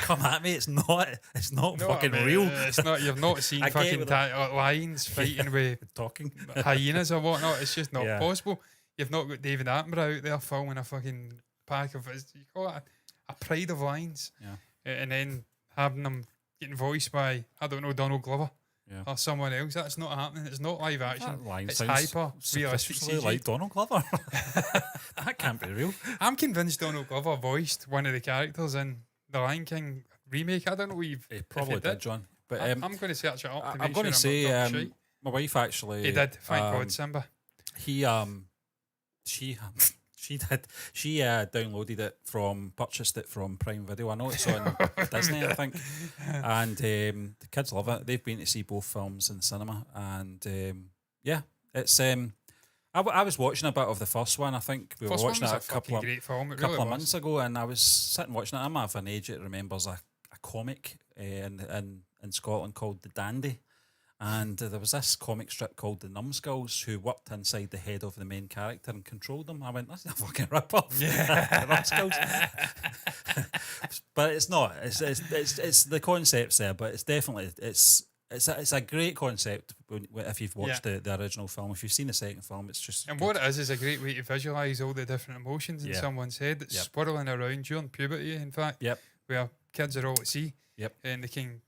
Come at me, it's not fucking real. It's not. You've not seen fucking lions fighting with talking hyenas or whatnot. It's just not possible. You've not got David Attenborough out there filming a fucking pack of, you call it a pride of lions, and then having them getting voiced by, I don't know, Donald Glover. Or someone else. That's not happening. It's not live action. It's hyper realistic. Like Donald Glover. That can't be real. I'm convinced Donald Glover voiced one of the characters in the Lion King remake. I don't know if he probably did, John. But I'm going to search it up. I'm going to say my wife actually. He did. Thank God, Simba. She did. She downloaded it purchased it from Prime Video. I know it's on Disney, I think. And the kids love it. They've been to see both films in the cinema, and it's. I was watching a bit of the first one. I think we were watching it a couple of months ago, and I was sitting watching it. I'm of an age that remembers a comic in Scotland called The Dandy. And there was this comic strip called The Numbskulls who worked inside the head of the main character and controlled them. I went, that's a fucking rip-off. The Numbskulls. But it's not. It's the concept's there, but it's definitely it's a great concept if you've watched the original film. If you've seen the second film, it's just and good. What it is a great way to visualise all the different emotions in someone's head that's swirling around during puberty, in fact, where kids are all at sea and they can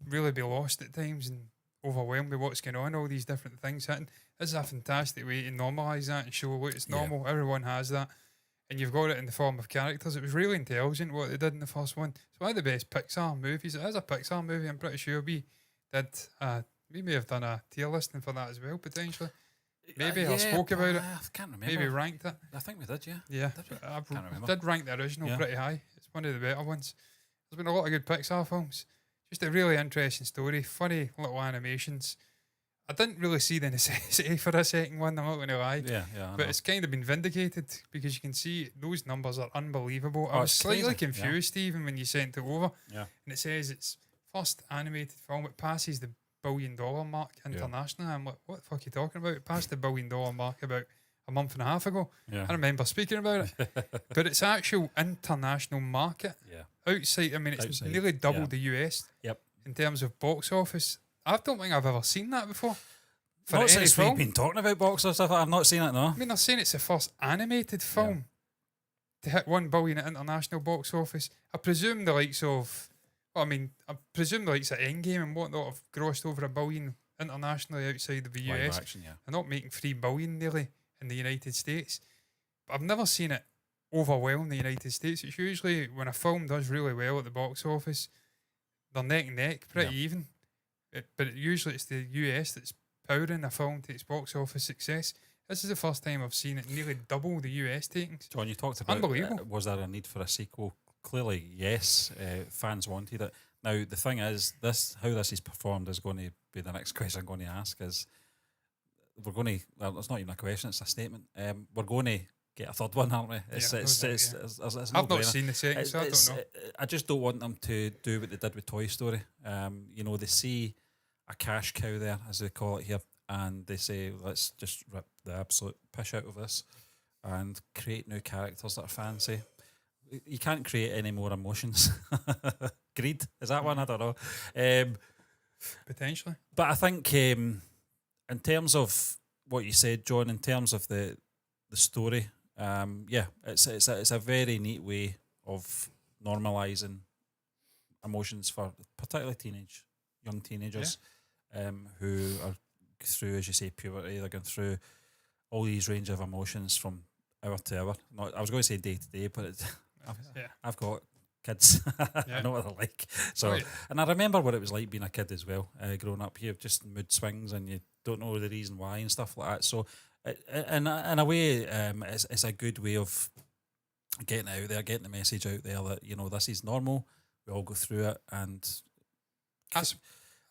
really be lost at times and overwhelmed with what's going on, all these different things hitting. This is a fantastic way to normalise that and show, look, it's normal, everyone has that, and you've got it in the form of characters. It was really intelligent what they did in the first one. It's one of the best Pixar movies. It is a Pixar movie, I'm pretty sure we may have done a tier listing for that as well, potentially. Maybe I spoke about it. I can't remember. Maybe ranked it. I think we did, Yeah, I did rank the original pretty high. It's one of the better ones. There's been a lot of good Pixar films. Just a really interesting story, funny little animations. I didn't really see the necessity for a second one, I'm not going to lie. But it's kind of been vindicated because you can see those numbers are unbelievable. I was slightly confused even when you sent it over. And it says it's first animated film. It passes the $1 billion mark internationally. I'm like, what the fuck are you talking about? It passed the $1 billion mark about a month and a half ago. I remember speaking about it. But it's actual international market. Outside, I mean, it's nearly doubled the US in terms of box office. I don't think I've ever seen that before. Not since we've been talking about box office, I've not seen it, no. I mean, they're saying it's the first animated film to hit 1 billion at international box office. I presume the likes of Endgame and whatnot have grossed over $1 billion internationally outside of the US. They're not making $3 billion nearly in the United States. But I've never seen it overwhelm the United States. It's usually when a film does really well at the box office, they're neck and neck, pretty even. But usually it's the US that's powering a film to its box office success. This is the first time I've seen it nearly double the US takings. John, you talked about was there a need for a sequel? Clearly, yes. Fans wanted it. Now, the thing is, how this is performed is going to be the next question I'm going to ask. Is we're going to, well, it's not even a question, it's a statement. We're going to get a third one, aren't we? It's I've not seen the second, so I don't know. I just don't want them to do what they did with Toy Story. They see a cash cow there, as they call it here, and they say, let's just rip the absolute pish out of this and create new characters that are fancy. You can't create any more emotions. Greed, is that one? I don't know. Potentially. But I think in terms of what you said, John, in terms of the story, it's a very neat way of normalising emotions for particularly young teenagers who are through, as you say, puberty. They're going through all these range of emotions from hour to hour. I was going to say day to day, but I've got kids. I know what they're like. So, and I remember what it was like being a kid as well, growing up. You have just mood swings and you don't know the reason why and stuff like that. So, in a way, it's a good way of getting out there, getting the message out there that, this is normal. we all go through it, and that's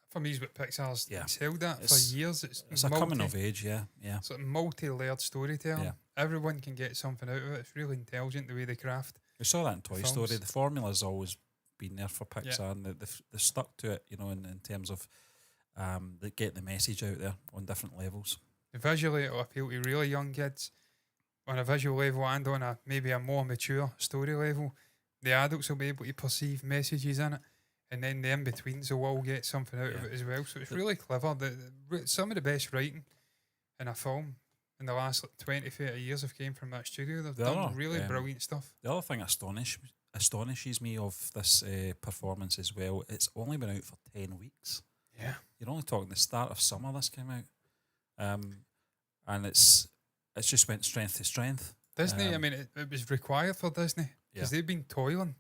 for me is what Pixar's excelled at for years. It's a coming of age, yeah. It's like multi-layered storytelling. Yeah. Everyone can get something out of it. It's really intelligent the way they craft. We saw that in Toy Story. The formula's always been there for Pixar, and they've stuck to it, in terms of they get the message out there on different levels. Visually, it'll appeal to really young kids on a visual level and on maybe a more mature story level. The adults will be able to perceive messages in it, and then the in-betweens will all get something out of it as well. So it's really clever. Some of the best writing in a film in the last 20, 30 years have came from that studio. They've done really brilliant stuff. The other thing astonishes me of this performance as well, it's only been out for 10 weeks. Yeah. You're only talking the start of summer this came out. And it's just went strength to strength. Disney, it was required for Disney because they've been toiling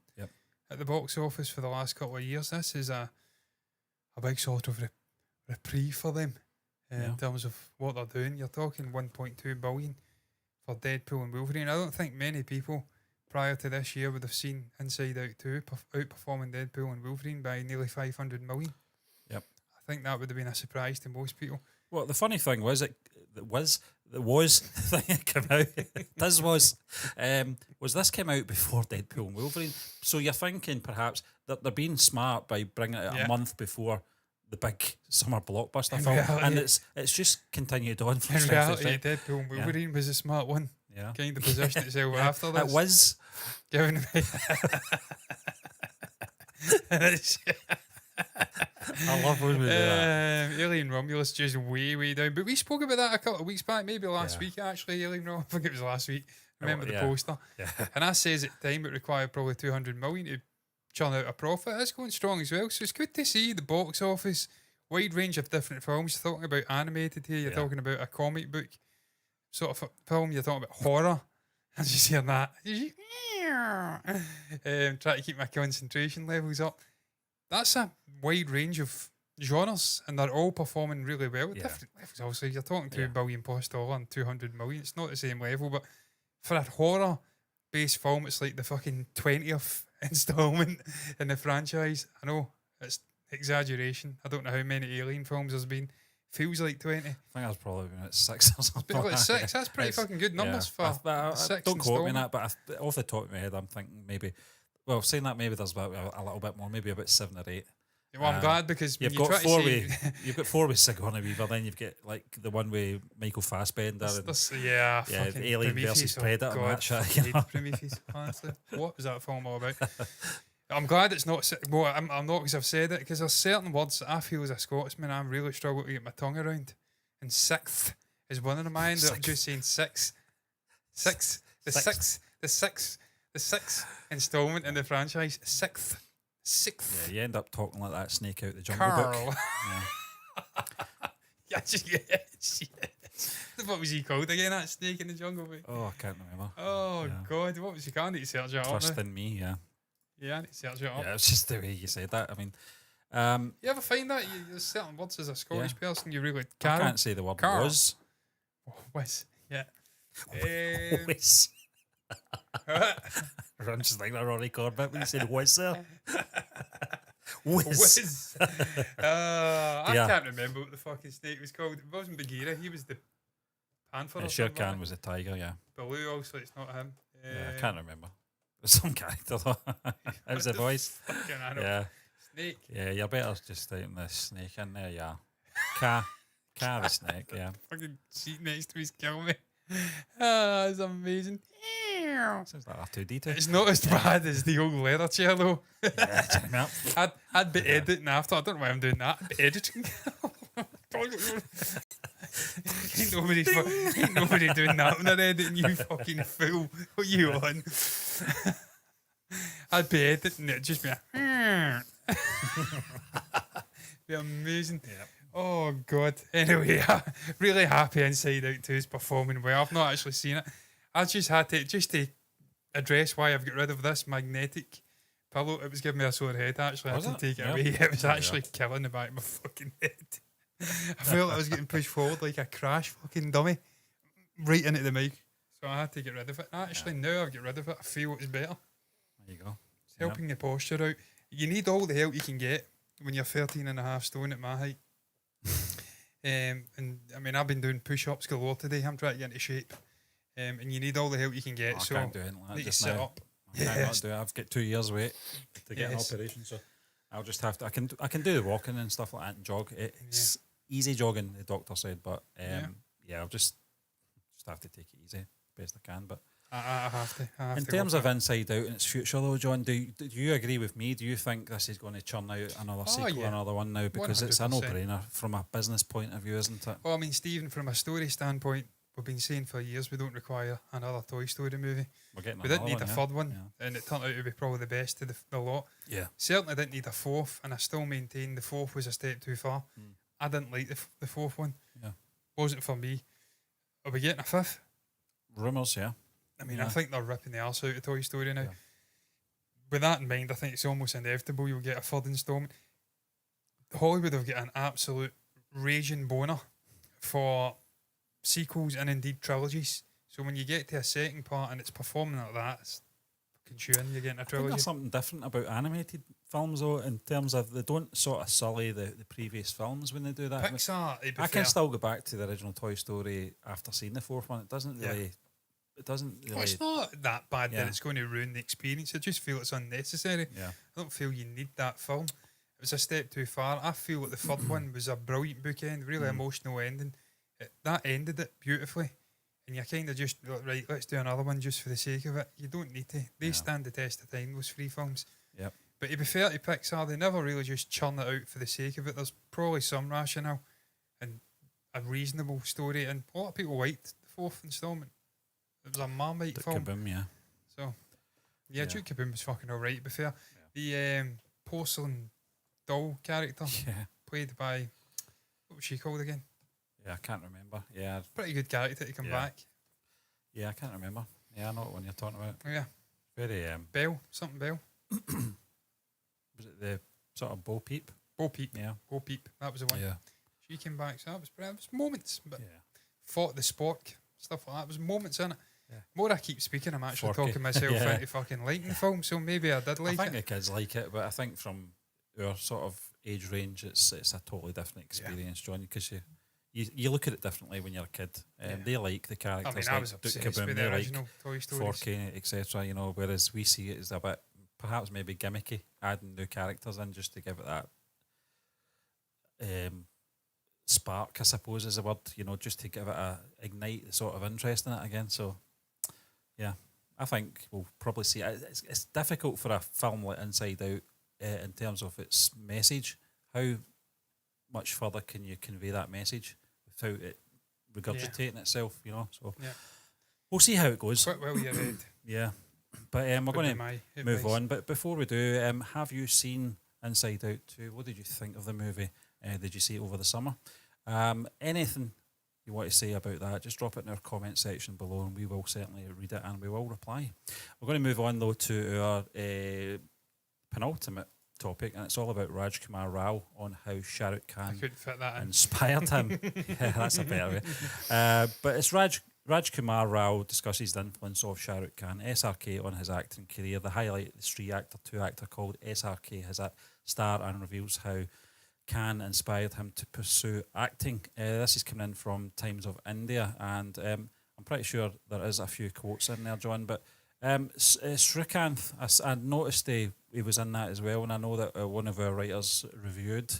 at the box office for the last couple of years. This is a big sort of reprieve for them in terms of what they're doing. You're talking 1.2 billion for Deadpool and Wolverine. I don't think many people prior to this year would have seen Inside Out 2 outperforming Deadpool and Wolverine by nearly 500 million. Yep. I think that would have been a surprise to most people. Well, the funny thing was, this came out before Deadpool and Wolverine. So you're thinking perhaps that they're being smart by bringing it a month before the big summer blockbuster film, and it's just continued on. From in reality, Deadpool and Wolverine was a smart one. Yeah, kind of positioned itself after this. It was given me. I love when we do that. Alien Romulus just way down. But we spoke about that a couple of weeks back, maybe last week actually. Alien Romulus, I think it was last week. Remember the poster? Yeah. And I says at the time it required probably 200 million to churn out a profit. It's going strong as well. So it's good to see the box office, wide range of different films. You're talking about animated here, you're talking about a comic book sort of film, you're talking about horror. I'm just hearing that. Try to keep my concentration levels up. That's a wide range of genres, and they're all performing really well at different levels. Obviously, you're talking $2 billion plus and 200 million. It's not the same level, but for a horror-based film, it's like the fucking 20th installment in the franchise. I know it's exaggeration. I don't know how many Alien films there's been. Feels like 20. I think that's probably been at 6 or something. Like 6. That's pretty fucking good numbers for 6. Don't quote me on that, but off the top of my head, I'm thinking maybe. Well, saying that, maybe there's about a little bit more, maybe about 7 or 8. Well, I'm glad because you've got 4 you've got 4 with Sigourney Weaver, then you've got like the one with Michael Fassbender fucking Alien versus Predator match. Prometheus, honestly. What was that film all about? I'm glad it's not. Well, I'm not because I've said it, because there's certain words that I feel as a Scotsman I'm really struggle to get my tongue around. And sixth is one of them. I ended up just saying 6. The sixth installment in the franchise. Sixth. Yeah, you end up talking like that snake out the Jungle Carl. Book. Yes. What was he called again, that snake in the Jungle Book? Oh, I can't remember. Oh, God. What was he called? I need to search it up. Trust in me, yeah. Yeah, I need to search it up. Yeah, it's just the way you said that. I mean, you ever find that? There's certain words as a Scottish person you really can't. I can't say the word was. Was, yeah. Was. I'm just like that Ronnie Corbett when you said was there. Was. I can't remember what the fucking snake was called. It wasn't Bagheera, he was the panther. Shere Khan was the tiger, yeah. Baloo also, it's not him. I can't remember. Some character though. That was the voice. Yeah. Snake. Yeah, you're better just taking the snake in there, yeah. Car the snake, yeah. Fucking seat next to his killing me. That's amazing. Sounds like R2D2. It's not as bad as the old leather chair though. Yeah, I'd be editing after. I don't know why I'm doing that. I'd be editing. Ain't nobody doing that when they're editing, you fucking fool. What you on? I'd be editing it, just be be amazing. Yep. Oh God. Anyway, really happy Inside Out 2 is performing well. I've not actually seen it. I just had to address why I've got rid of this magnetic pillow. It was giving me a sore head actually. I had to take it away. It was actually killing the back of my fucking head. I felt I was getting pushed forward like a crash fucking dummy right into the mic. So I had to get rid of it. Actually, now I've got rid of it, I feel it's better. There you go. It's helping the posture out. you need all the help you can get when you're 13 and a half stone at my height. And I mean, I've been doing push-ups galore today. I'm trying to get into shape. And you need all the help you can get. I so can't do anything like that need to just sit now. up. I cannot do it. I've got 2 years wait to get an operation, so I'll just have to. I can do the walking and stuff like that and jog. It's easy jogging, the doctor said, but I'll just have to take it easy best I can. But I have to. In terms of Inside Out and its future, though, John, do you agree with me? Do you think this is going to churn out another sequel, another one now? Because 100%. It's a no-brainer from a business point of view, isn't it? Well, I mean, Stephen, from a story standpoint, we've been saying for years we don't require another Toy Story movie. We didn't need a third one, and it turned out to be probably the best of the lot. Yeah. Certainly didn't need a fourth, and I still maintain the fourth was a step too far. I didn't like the fourth one. Yeah. Wasn't for me. Are we getting a fifth? Rumours, yeah. I mean, I think they're ripping the arse out of Toy Story now. Yeah. With that in mind, I think it's almost inevitable you'll get a third instalment. Hollywood have got an absolute raging boner for sequels and indeed trilogies. So when you get to a second part and it's performing like that, it's fucking chewing, you're getting a trilogy. I think there's something different about animated films, though, in terms of they don't sort of sully the previous films when they do that. Pixar, I can still go back to the original Toy Story after seeing the fourth one. It doesn't really... Well, it's not that bad that it's going to ruin the experience. I just feel it's unnecessary. Yeah. I don't feel you need that film. It was a step too far. I feel like the third one was a brilliant bookend, really emotional ending. That ended it beautifully. And you're kind of just, right, let's do another one just for the sake of it. You don't need to. They stand the test of time, those three films. Yep. But to be fair to Pixar, they never really just churn it out for the sake of it. There's probably some rationale and a reasonable story. And a lot of people liked the fourth instalment. It was a Marmite film. Kaboom, yeah. So, Duke Kaboom was fucking alright, to be fair. Yeah. The porcelain doll character played by, what was she called again? Yeah, I can't remember. Yeah. Pretty good character to come back. Yeah, I can't remember. Yeah, I know what one you're talking about. Yeah. Very... Bell, something Bell. Was it the sort of Bo Peep? Bo Peep. Yeah. Bo Peep, that was the one. Yeah. She came back, so that was moments, but fought the Spork, stuff like that. It was moments in it. Yeah. More I keep speaking, I'm actually talking myself into fucking liking the film, so maybe I did like it. I think the kids like it, but I think from our sort of age range, it's a totally different experience, John, because you look at it differently when you're a kid. They like the characters. I mean, like I was obsessed with the original Toy Stories. Forky, etc., whereas we see it as a bit, perhaps maybe gimmicky, adding new characters in just to give it that spark, I suppose is the word, just to give it ignite the sort of interest in it again. So, yeah, I think we'll probably see it. It's difficult for a film like Inside Out in terms of its message. How much further can you convey that message without it regurgitating itself, So we'll see how it goes. Quite well you read. Yeah. But we're going to move on. But before we do, have you seen Inside Out 2? What did you think of the movie? Did you see it over the summer? Anything you want to say about that, just drop it in our comment section below and we will certainly read it and we will reply. We're going to move on, though, to our penultimate topic, and it's all about Rajkumar Rao on how Shah Rukh Khan inspired him. Yeah, that's a better way. But it's Rajkumar Rao discusses the influence of Shah Rukh Khan, SRK, on his acting career. The highlight, the Stree actor, 2 actor called SRK, has a star and reveals how Khan inspired him to pursue acting. This is coming in from Times of India, and I'm pretty sure there is a few quotes in there, John, but Srikanth, I noticed he was in that as well, and I know that one of our writers reviewed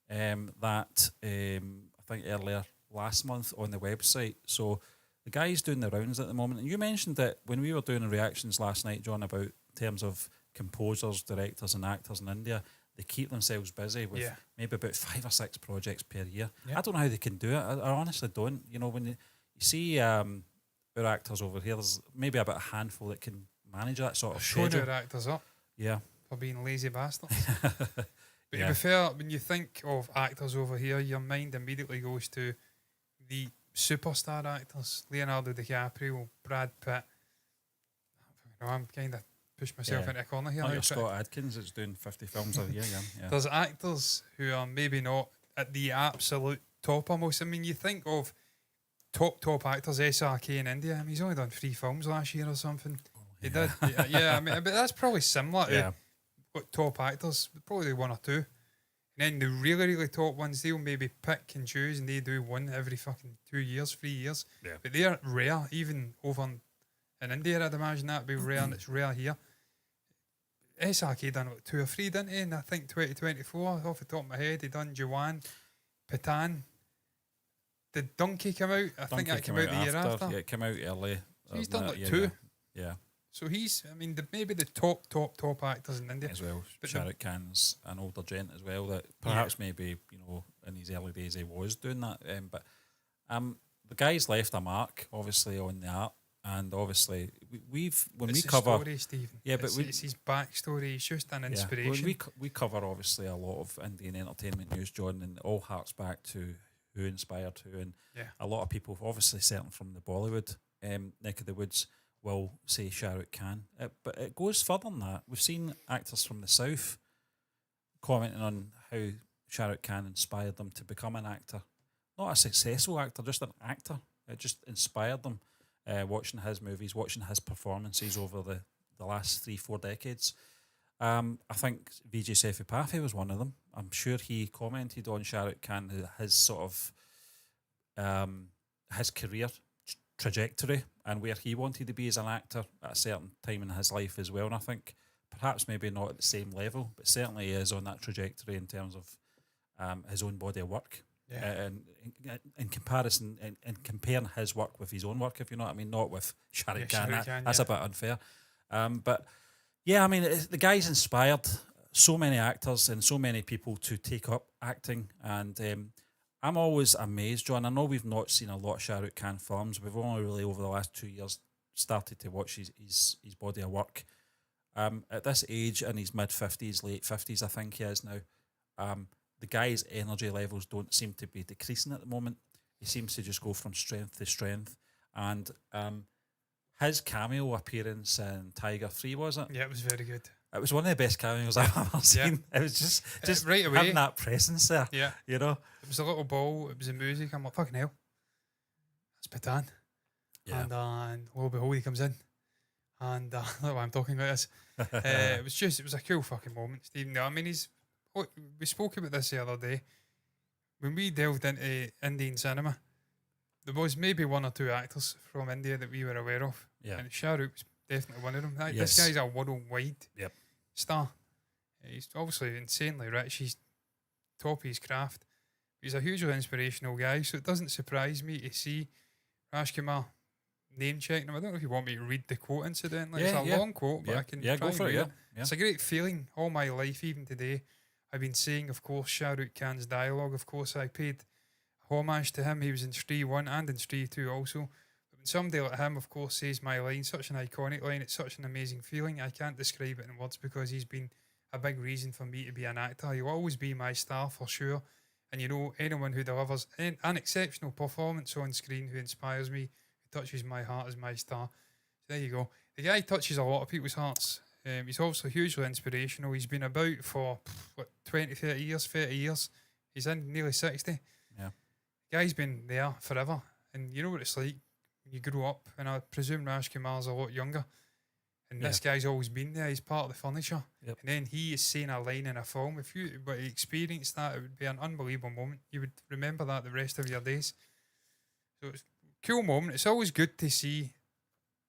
that I think earlier last month on the website. So the guy's doing the rounds at the moment, and you mentioned that when we were doing the reactions last night, John, about in terms of composers, directors and actors in India, they keep themselves busy with maybe about 5 or 6 projects per year. I don't know how they can do it. I honestly don't. When you see our actors over here, there's maybe about a handful that can manage that sort of schedule. Showing our actors up. Yeah. For being lazy bastards. But to be fair, when you think of actors over here, your mind immediately goes to the superstar actors. Leonardo DiCaprio, Brad Pitt. I'm kind of pushed myself into a corner here. Like Scott Adkins is doing 50 films a year. Yeah. There's actors who are maybe not at the absolute top almost. I mean, you think of top actors, SRK in India. I mean, he's only done 3 films last year or something. He did. Yeah, I mean, but that's probably similar to top actors, probably one or two. And then the really, really top ones, they'll maybe pick and choose, and they do one every fucking 2 years, 3 years. Yeah. But they're rare, even over in India, I'd imagine that'd be rare, and it's rare here. SRK done what, 2 or 3, didn't he? And I think 2024, off the top of my head, he done Jawan, Patan. Did Donkey come out? I think that came out the year after. Yeah, it came out early. So he's done like yeah, 2. Yeah. So he's, I mean, maybe the top actors in India. As well, but Shah Rukh Khan's an older gent as well, that perhaps maybe, in his early days he was doing that. But the guy's left a mark, obviously, on the art. And obviously, we cover story, Stephen. Yeah, but it's his backstory. He's just an inspiration. We cover obviously a lot of Indian entertainment news, John, and it all harks back to who inspired who. And a lot of people, obviously, certainly from the Bollywood neck of the woods, will say Shah Rukh Khan. But it goes further than that. We've seen actors from the South commenting on how Shah Rukh Khan inspired them to become an actor. Not a successful actor, just an actor. It just inspired them. Watching his movies, watching his performances over the last 3-4 decades. I think Vijay Sethupathi was one of them. I'm sure he commented on Shah Rukh Khan, his sort of his career trajectory and where he wanted to be as an actor at a certain time in his life as well. And I think perhaps maybe not at the same level, but certainly he is on that trajectory in terms of his own body of work. And in comparison, and comparing his work with his own work, if you know what I mean, not with Shah Rukh Khan. That's a bit unfair. But yeah, I mean, the guy's inspired so many actors and so many people to take up acting. And I'm always amazed, John. I know we've not seen a lot of Shah Rukh Khan films. We've only really, over the last 2 years, started to watch his body of work. At this age, in his mid-50s, late 50s, I think he is now, the guy's energy levels don't seem to be decreasing at the moment. He seems to just go from strength to strength. And his cameo appearance in Tiger 3, was it? Yeah, it was very good. It was one of the best cameos I've ever seen. It was just right away, having that presence there. Yeah. You know? It was a little ball, it was the music. I'm like, fucking hell. That's Patan. Yeah. And lo and behold, he comes in. And I don't know why I'm talking about this. It was a cool fucking moment, Stephen. I mean, we spoke about this the other day. When we delved into Indian cinema, there was maybe 1 or 2 actors from India that we were aware of. Yeah. And Shah Rukh was definitely one of them. Yes. This guy's a worldwide Yep. star. He's obviously insanely rich. He's top of his craft. He's a hugely inspirational guy, so it doesn't surprise me to see Rajkumar name checking him. I don't know if you want me to read the quote incidentally. It's a long quote, but I can try go and for read it. it. It's a great feeling all my life, even today. I've been saying, of course, Shah Rukh Khan's dialogue. Of course, I paid homage to him. He was in Stree 1 and in Stree 2 also. But when somebody like him, of course, says my line, such an iconic line, it's such an amazing feeling. I can't describe it in words because he's been a big reason for me to be an actor. He'll always be my star for sure. And you know, anyone who delivers an exceptional performance on screen, who inspires me, who touches my heart, is my star. So there you go. The guy touches a lot of people's hearts. He's also hugely inspirational. He's been about for 20, 30 years, 30 years. He's in nearly 60. Yeah. Guy's been there forever. And you know what it's like when you grow up, and I presume Rajkumar's a lot younger. And this guy's always been there. He's part of the furniture. Yep. And then he is saying a line in a film. If you were to experience that, it would be an unbelievable moment. You would remember that the rest of your days. So it's a cool moment. It's always good to see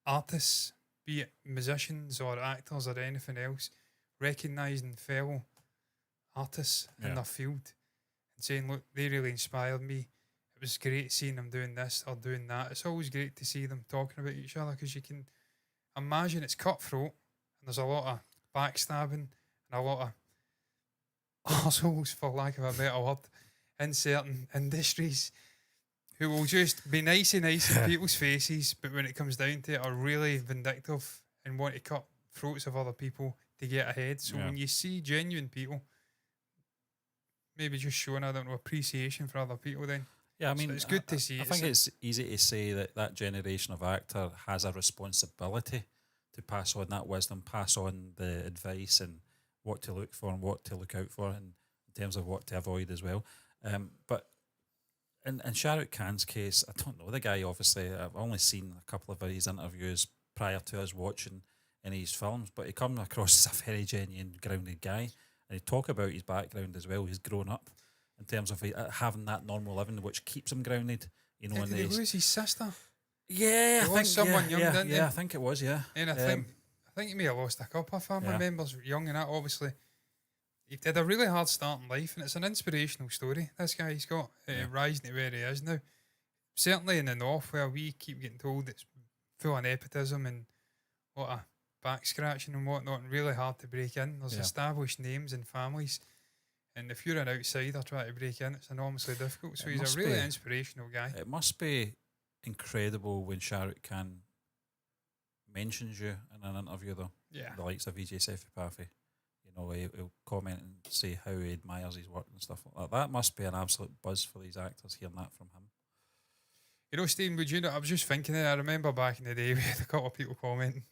artists, be it musicians or actors or anything else, recognising fellow artists in their field and saying, look, they really inspired me. It was great seeing them doing this or doing that. It's always great to see them talking about each other because you can imagine it's cutthroat and there's a lot of backstabbing and a lot of arseholes, for lack of a better word, in certain industries who will just be nice in people's faces, but when it comes down to it, are really vindictive and want to cut throats of other people to get ahead. So when you see genuine people, maybe just showing, I don't know, appreciation for other people, then I mean, it's good to see. I think it's easy to say that generation of actor has a responsibility to pass on that wisdom, pass on the advice and what to look for and what to look out for, and in terms of what to avoid as well. But in Shah Rukh Khan's case, I don't know the guy. Obviously, I've only seen a couple of his interviews prior to us watching in his films, but he comes across as a very genuine, grounded guy, and he talk about his background as well. He's grown up in terms of having that normal living, which keeps him grounded. You know, Did he lose his sister? Yeah, He lost someone young, didn't he? Yeah, I think it was. Yeah, and I think he may have lost a couple of family members young, and that obviously. He did a really hard start in life, and it's an inspirational story. This guy, he's got rising to where he is now. Certainly in the north, where we keep getting told it's full of nepotism and a lot of back scratching and whatnot, and really hard to break in. There's established names and families, and if you're an outsider trying to break in, it's enormously difficult. So he's a really inspirational guy. It must be incredible when Shah Rukh Khan mentions you in an interview, though. Yeah, the likes of Vijay Sethupathi. You know, he'll comment and say how he admires his work and stuff like that. That must be an absolute buzz for these actors hearing that from him. You know, Stephen, would you know? I was just thinking I remember back in the day we had a couple of people commenting.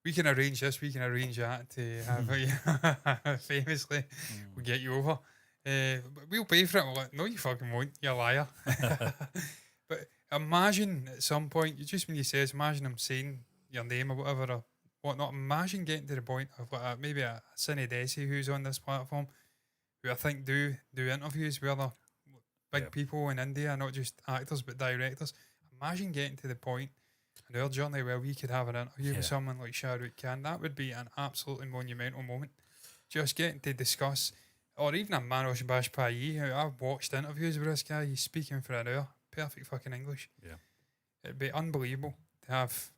We can arrange this, we can arrange that to have famously we get you over. We'll pay for it. We're like, no, you fucking won't, you liar. But imagine at some point, just when you say, imagine I'm saying your name or whatever or whatnot. Imagine getting to the point of like maybe a CINE Desi who's on this platform, who I think do interviews where they're big people in India, not just actors but directors. Imagine getting to the point in our journey where we could have an interview with someone like Shah Rukh Khan. That would be an absolutely monumental moment. Just getting to discuss, or even a Manoj Bajpayee, who I've watched interviews with this guy. He's speaking for an hour, perfect fucking English. Yeah, it'd be unbelievable to have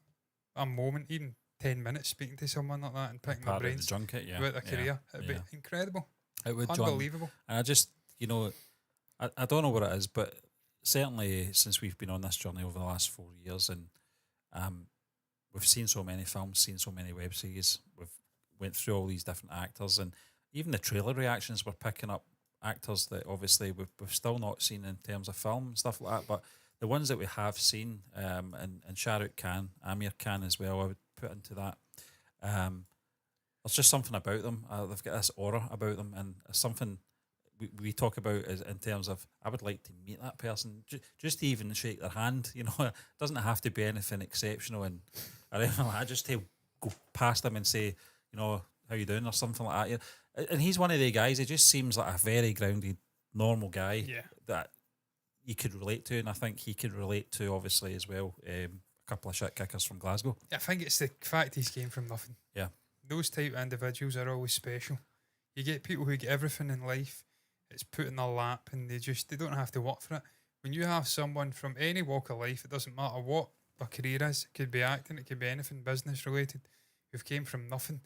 a moment, even 10 minutes, speaking to someone like that and picking their brains about their career. It'd be incredible. It would, unbelievable. John. And I just, you know, I don't know what it is, but certainly since we've been on this journey over the last 4 years, and we've seen so many films, seen so many web series, we've went through all these different actors, and even the trailer reactions, we're picking up actors that obviously we've still not seen in terms of film and stuff like that, but the ones that we have seen, and Shah Rukh Khan, Amir Khan as well, I would put into that. There's just something about them. They've got this aura about them, and it's something we talk about is in terms of, I would like to meet that person, just to even shake their hand. You know, it doesn't have to be anything exceptional, and I just to go past them and say, you know, how you doing or something like that. Yeah. And he's one of the guys. He just seems like a very grounded, normal guy that you could relate to, and I think he could relate to obviously as well. A couple of shit kickers from Glasgow. I think it's the fact he's came from nothing. Yeah, those type of individuals are always special. You get people who get everything in life, it's put in their lap, and they don't have to work for it. When you have someone from any walk of life, it doesn't matter what their career is, it could be acting, it could be anything business related, who've came from nothing,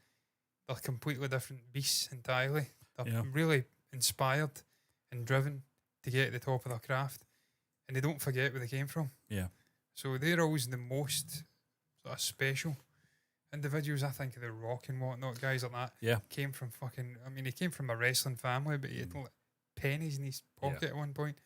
they're completely different beasts entirely. They're really inspired and driven to get at the top of their craft, and they don't forget where they came from. Yeah. So they're always the most sort of special individuals. I think of The Rock and whatnot, guys like that. Yeah. Came from fucking, I mean, he came from a wrestling family, but he had like pennies in his pocket at one point.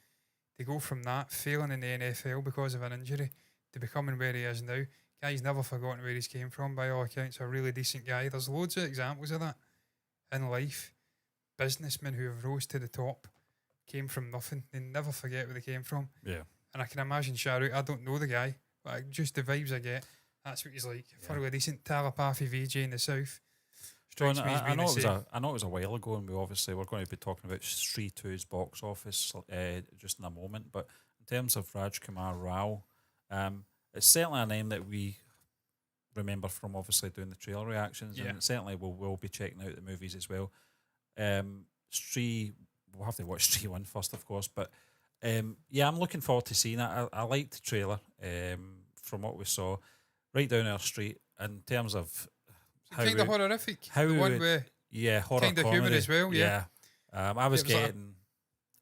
To go from that, failing in the NFL because of an injury, to becoming where he is now. Guy's never forgotten where he's came from, by all accounts, a really decent guy. There's loads of examples of that in life. Businessmen who have rose to the top, came from nothing. They never forget where they came from. Yeah. And I can imagine Shah Rukh, I don't know the guy, but just the vibes I get, that's what he's like. Thoroughly decent, telepathy VJ in the south. John, I know it was a while ago, and we're going to be talking about Stree 2's box office just in a moment, but in terms of Rajkumar Rao, it's certainly a name that we remember from obviously doing the trailer reactions, and certainly we'll be checking out the movies as well. Stree, we'll have to watch Stree 1 first, of course, but I'm looking forward to seeing it. I liked the trailer from what we saw, right down our street in terms of kind of horrific. How the one where horror kind of humour as well. Yeah. I was getting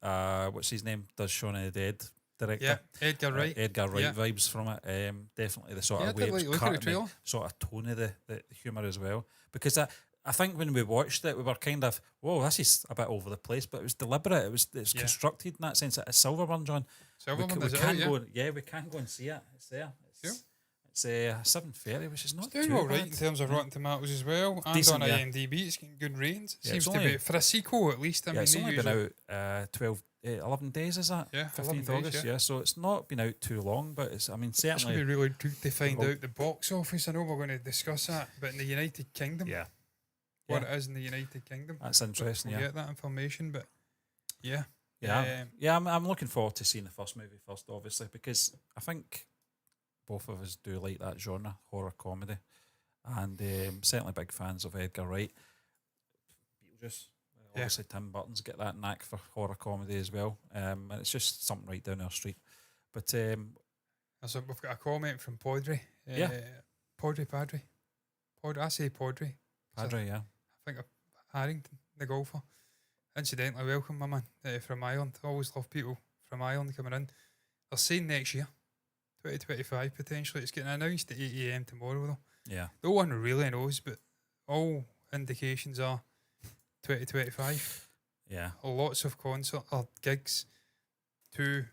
what's his name? Does Shaun of the Dead director? Yeah, Edgar Wright. Edgar Wright vibes from it. Definitely the sort of way it was cut, sort of tone of the humour as well. Because I think when we watched it, we were kind of, whoa, this is a bit over the place, but it was deliberate. It's constructed in that sense. It's Silverburn, John. Silverburn, we can go and see it. It's there. It's 7:30, which is not It's doing too all right bad. in terms of Rotten Tomatoes as well, and Decent, on yeah. IMDb it's getting good ratings. It Yeah, seems it's to only- be for a sequel at least. I mean, It's they only usually- been out 11 days, is that? Yeah, 15th 11 days, August, yeah. So it's not been out too long, but it's, I mean, It's going certainly. to be really good to find Well- out the box office. I know we're going to discuss that, but in the United Kingdom, Yeah. what Yeah. it is in the United Kingdom, That's interesting, we'll yeah. get that information. But yeah, Yeah, I'm looking forward to seeing the first movie first, obviously, because I think both of us do like that genre, horror comedy, and certainly big fans of Edgar Wright. Beetlejuice, obviously Tim Burton's got that knack for horror comedy as well, and it's just something right down our street. But so we've got a comment from Podry. Podry Padre. I say Podry. Padre, yeah, I think of Harrington, the golfer. Incidentally, welcome, my man, from Ireland. Always love people from Ireland coming in. They're saying next year, 2025 potentially. It's getting announced at 8 a.m. tomorrow, though. yeah. No one really knows, but all indications are 2025. Yeah, Lots of concert or gigs, 2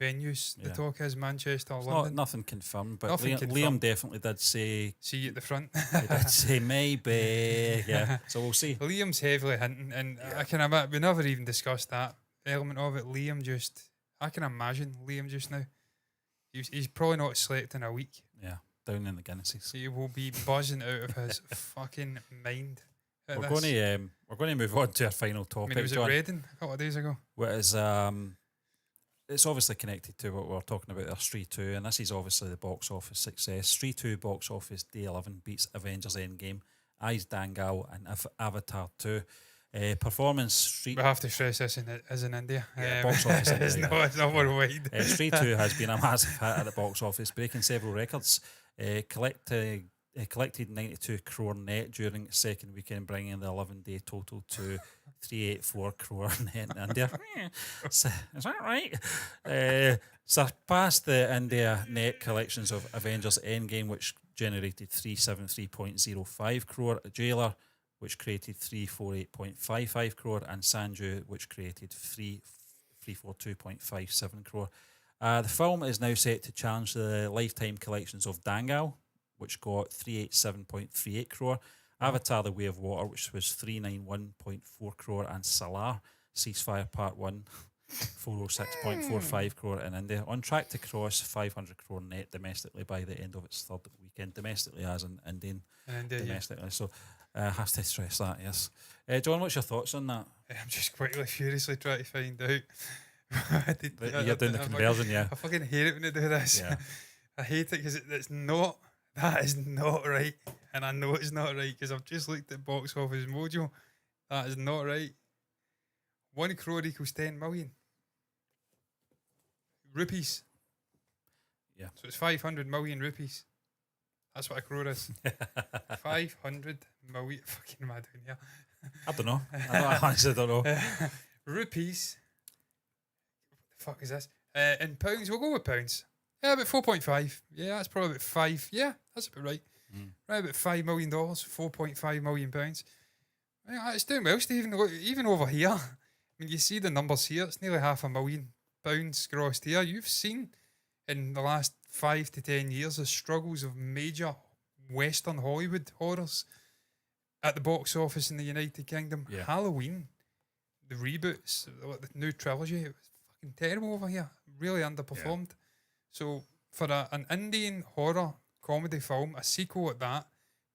venues. The Yeah. talk is Manchester, it's London. nothing confirmed, but Nothing Liam confirmed. definitely did say. See you at the front. He did say maybe, yeah. So we'll see. Liam's heavily hinting, and I can imagine we never even discussed that element of it. I can imagine Liam just now. He's probably not slept in a week. Yeah, down in the Guinnesses. He will be buzzing out of his fucking mind. at We're this. going to move on to our final I topic. mean, it was at John. Reading a couple of days ago. What is it's obviously connected to what we're talking about there, Stree 2, and this is obviously the box office success. Stree 2 box office day 11 beats Avengers Endgame, Eyes Dangal, and Avatar 2. Performance Stree. We have to stress this as in India. Box office in it's India, not worldwide. Stree 2 has been a massive hit at the box office, breaking several records. Collected 92 crore net during its second weekend, bringing the 11-day total to 384 crore net in India. Is that right? Surpassed the India net collections of Avengers Endgame, which generated 373.05 crore, Jailer, which created 348.55 crore, and Sanju, which created 342.57 crore. The film is now set to challenge the lifetime collections of Dangal, which got 387.38 crore, Avatar The Way of Water, which was 391.4 crore, and Salar Ceasefire Part 1, 406.45 crore in India, on track to cross 500 crore net domestically by the end of its third weekend, domestically as in Indian domestically. So has to stress that, yes. John, what's your thoughts on that? I'm just quickly, furiously trying to find out. You're doing the conversion, yeah. I fucking hate it when they do this. Yeah. I hate it because it's not. That is not right, and I know it's not right because I've just looked at Box Office Mojo. That is not right. 1 crore equals 10 million rupees. Yeah. So it's 500 million rupees. That's what a crore is. 500 million. Fucking am I doing here? I don't know. I honestly don't know. Rupees. What the fuck is this? In pounds, we'll go with pounds. Yeah, about 4.5. Yeah, that's probably about 5. Yeah, that's about right. Right, about $5 million, 4.5 million pounds. Yeah, it's doing well, Stephen. Look, even over here, I mean, you see the numbers here. It's nearly £500,000 grossed here. You've seen in the last 5 to 10 years the struggles of major Western Hollywood horrors at the box office in the United Kingdom. Yeah. Halloween, the reboots, the new trilogy, it was fucking terrible over here. Really underperformed. Yeah. So for an Indian horror comedy film, a sequel at that,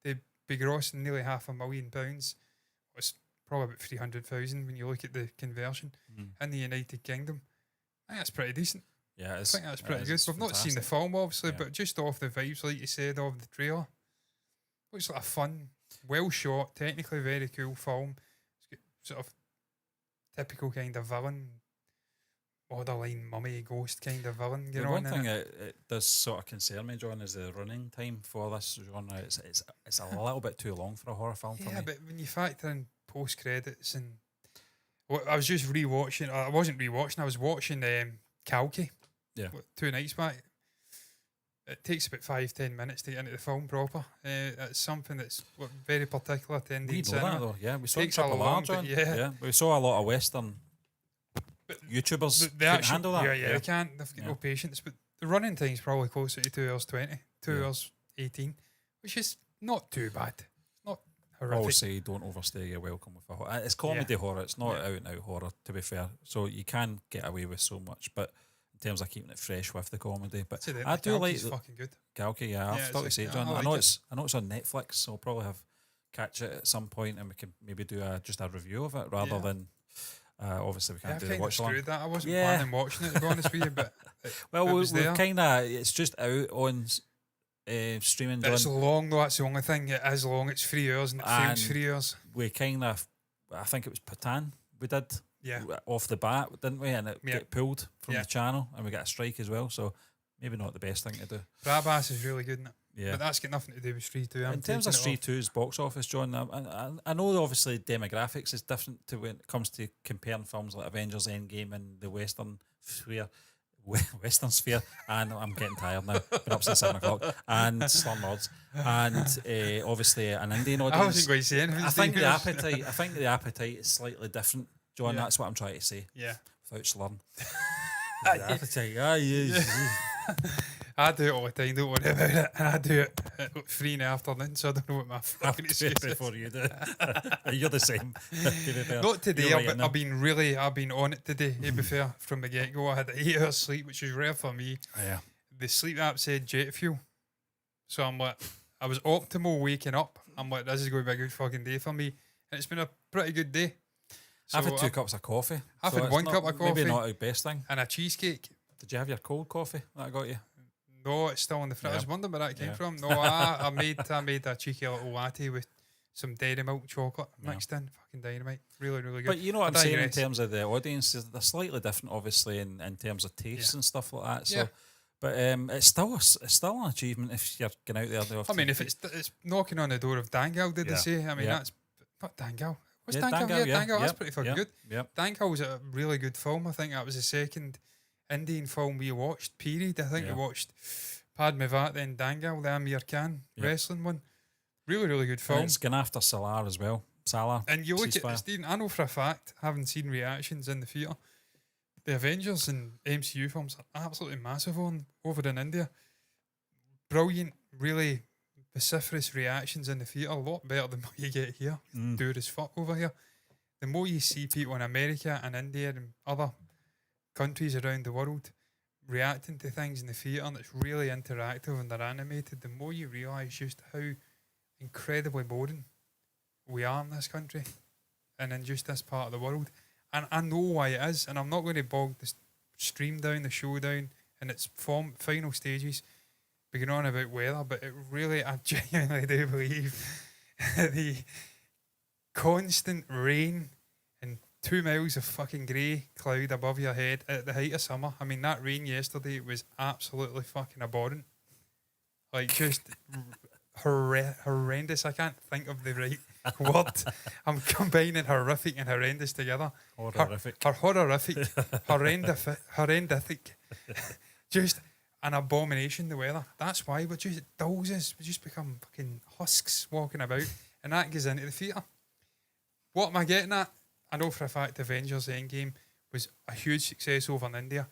they'd be grossing nearly £500,000. It's probably about 300,000 when you look at the conversion in the United Kingdom. I think that's pretty decent. Yeah, I think that's pretty good. We've not seen the film, obviously, but just off the vibes, like you said, of the trailer, looks like a fun, well shot, technically very cool film. It's got sort of typical kind of villain, borderline mummy ghost kind of villain. The one thing it does sort of concern me, John, is the running time for this genre. It's a little bit too long for a horror film for me. Yeah, but when you factor in post credits and I was just rewatching. I wasn't rewatching. I was watching Kalki. Yeah. 2 nights back. It takes about 5-10 minutes to get into the film proper. It's something that's very particular to Indian cinema. That though. Yeah, we saw Takes a Triple long, R, John. but yeah. We saw a lot of Western YouTubers they couldn't actually, handle that. They can't. They've got no patience. But the running time's probably closer to 2 hours 20 2 hours 18, which is not too bad. Not horrific. I'll say don't overstay your welcome with a horror. It's comedy horror. It's not out and out horror, to be fair. So you can get away with so much, but in terms of keeping it fresh with the comedy, but I do like fucking good. Gallagher, I've thought to say, John. I know it's on Netflix, so I'll probably catch it at some point, and we can maybe do just a review of it rather than. Obviously, we can't do the watch along. I wasn't planning watching it, to be honest with you, but we're kind of. It's just out on streaming. It's long though. That's the only thing. It is long. It's 3 hours, and it feels 3 hours. We kind of. I think it was Patan. We did. Off the bat, didn't we? And it got pulled from the channel, and we got a strike as well. So maybe not the best thing to do. Brabus is really good, isn't it? Yeah, but that's got nothing to do with Stree 2. In terms of Stree 2's box office, John, I know obviously demographics is different to when it comes to comparing films like Avengers Endgame and the Western sphere, and I'm getting tired now. Been up since 7 o'clock, and Slumlords, and obviously an Indian audience. I wasn't going to say anything. I think the appetite is slightly different, John. That's what I'm trying to say. Yeah, without slurring. The appetite, I do it all the time, don't worry about it. And I do it at 3 in the afternoon, so I don't know what my fucking excuse is. Before you do. You're the same. Not today, I've been on it today, to be fair, from the get-go. I had 8 hours sleep, which is rare for me. Yeah. The sleep app said jet fuel. So I'm like, I was optimal waking up. I'm like, this is going to be a good fucking day for me. And it's been a pretty good day. So I've had 2 cups of coffee. I've had 1 cup of coffee. Maybe not the best thing. And a cheesecake. Did you have your cold coffee that I got you? No, it's still in the fridge. I was wondering where that came from. No, I made a cheeky little latte with some dairy milk chocolate mixed in. Fucking dynamite. Really, really good. But you know what I'm saying in terms of the audience, they're slightly different, obviously, in terms of tastes and stuff like that. So, but it's still an achievement if you're going out there. I mean, if it's knocking on the door of Dangal, did they say? I mean, that's not Dangal. What's Dangal? Dangal. That's pretty fucking good. Yep. Dangal was a really good film. I think that was the second Indian film we watched, period. I think we watched Padmavat, then Dangal, the Amir Khan wrestling one. Really, really good film. And it's gone after Salar as well. Salar. And you look at Stephen, I know for a fact, having seen reactions in the theatre, the Avengers and MCU films are absolutely massive over in India. Brilliant, really vociferous reactions in the theatre, a lot better than what you get here. Dour as fuck over here. The more you see people in America and India and other countries around the world reacting to things in the theatre and it's really interactive and they're animated, the more you realise just how incredibly boring we are in this country and in just this part of the world. And I know why it is, and I'm not going to bog the stream down, the show down in its final stages, beginning on about weather, but it really, I genuinely do believe the constant rain and 2 miles of fucking grey cloud above your head at the height of summer. I mean, that rain yesterday was absolutely fucking abhorrent. Like, just horrendous. I can't think of the right word. I'm combining horrific and horrendous together. Horrific. Horrendific. Just an abomination, the weather. That's why we just dulls us. We just become fucking husks walking about, and that goes into the theatre. What am I getting at? I know for a fact Avengers Endgame was a huge success over in India.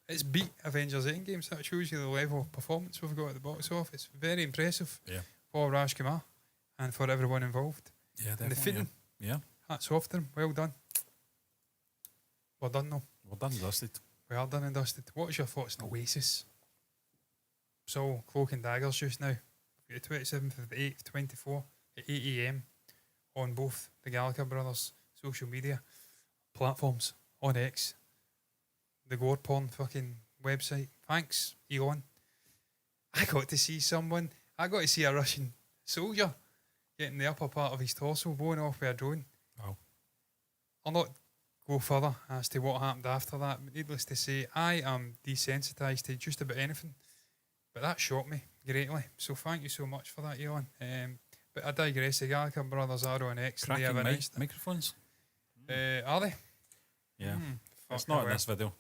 It's beat Avengers Endgame, so that shows you the level of performance we've got at the box office. Very impressive for Raj Kumar and for everyone involved. Yeah, definitely. And the fitting. Yeah. Hats off to them. Well done. We're done now. We're done and dusted. We are done and dusted. What's your thoughts on Oasis? So, Cloak and Daggers just now. The 27th of the 8th, 24 at 8 AM on both the Gallagher brothers' social media platforms, on X, the gore porn fucking website. Thanks, Elon. I got to see a Russian soldier getting the upper part of his torso blown off with a drone. Wow. I'll not go further as to what happened after that. Needless to say, I am desensitised to just about anything. But that shocked me greatly. So thank you so much for that, Elon. But I digress. The Gallagher brothers are on X. Cracking and they have announced microphones? Are they? Yeah. It's not in this video.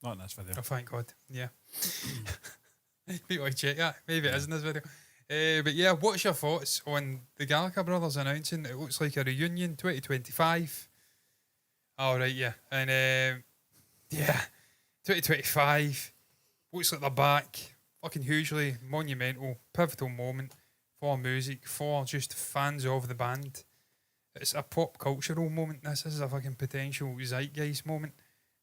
Not in this video. Oh, thank God. Yeah. People check that. Maybe it is in this video. But yeah, what's your thoughts on the Gallagher brothers announcing it looks like a reunion 2025? All right, yeah. And 2025 looks like they're back. fucking hugely monumental, pivotal moment for music, for just fans of the band. It's a pop cultural moment. This is a fucking potential zeitgeist moment,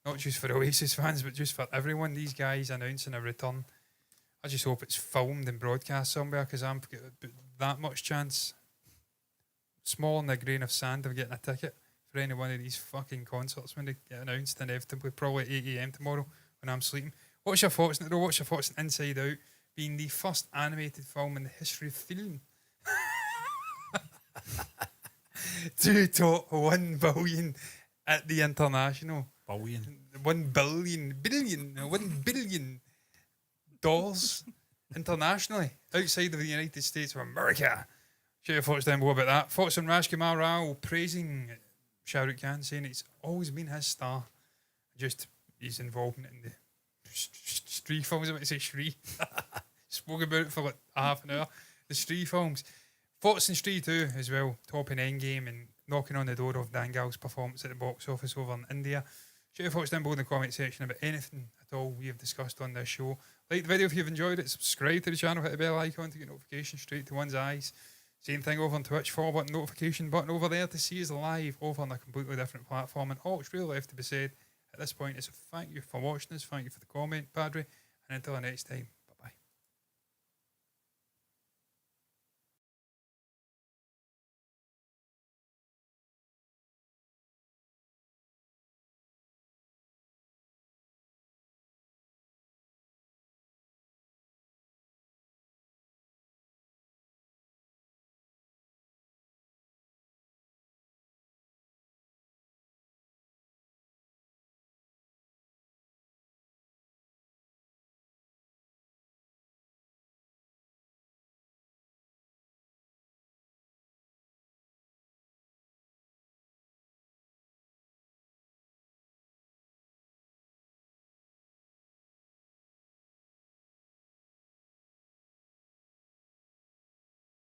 not just for Oasis fans, but just for everyone. These guys announcing a return. I just hope it's filmed and broadcast somewhere, because I'm got that much chance, small in the grain of sand, of getting a ticket for any one of these fucking concerts when they get announced, inevitably, probably 8 a.m. tomorrow when I'm sleeping. What's your thoughts on it, though? What's your thoughts on Inside Out being the first animated film in the history of film to top 1 billion at the international? Billion. 1 billion dollars internationally, outside of the United States of America. Share your thoughts down below about that. Thoughts on Rajkumar Rao praising Shah Rukh Khan, saying it's always been his star. Just his involvement in the Stree films. I want to say Stree. Spoke about it for like half an hour. The Stree films. Thoughts on Stree 2 as well, topping Endgame and knocking on the door of Dangal's performance at the box office over in India. Share your thoughts down below in the comment section about anything at all we have discussed on this show. Like the video if you've enjoyed it, subscribe to the channel, hit the bell icon to get notifications straight to one's eyes. Same thing over on Twitch, follow button, notification button over there to see us live over on a completely different platform. And all that's really left to be said at this point is thank you for watching us, thank you for the comment, Padre, and until the next time.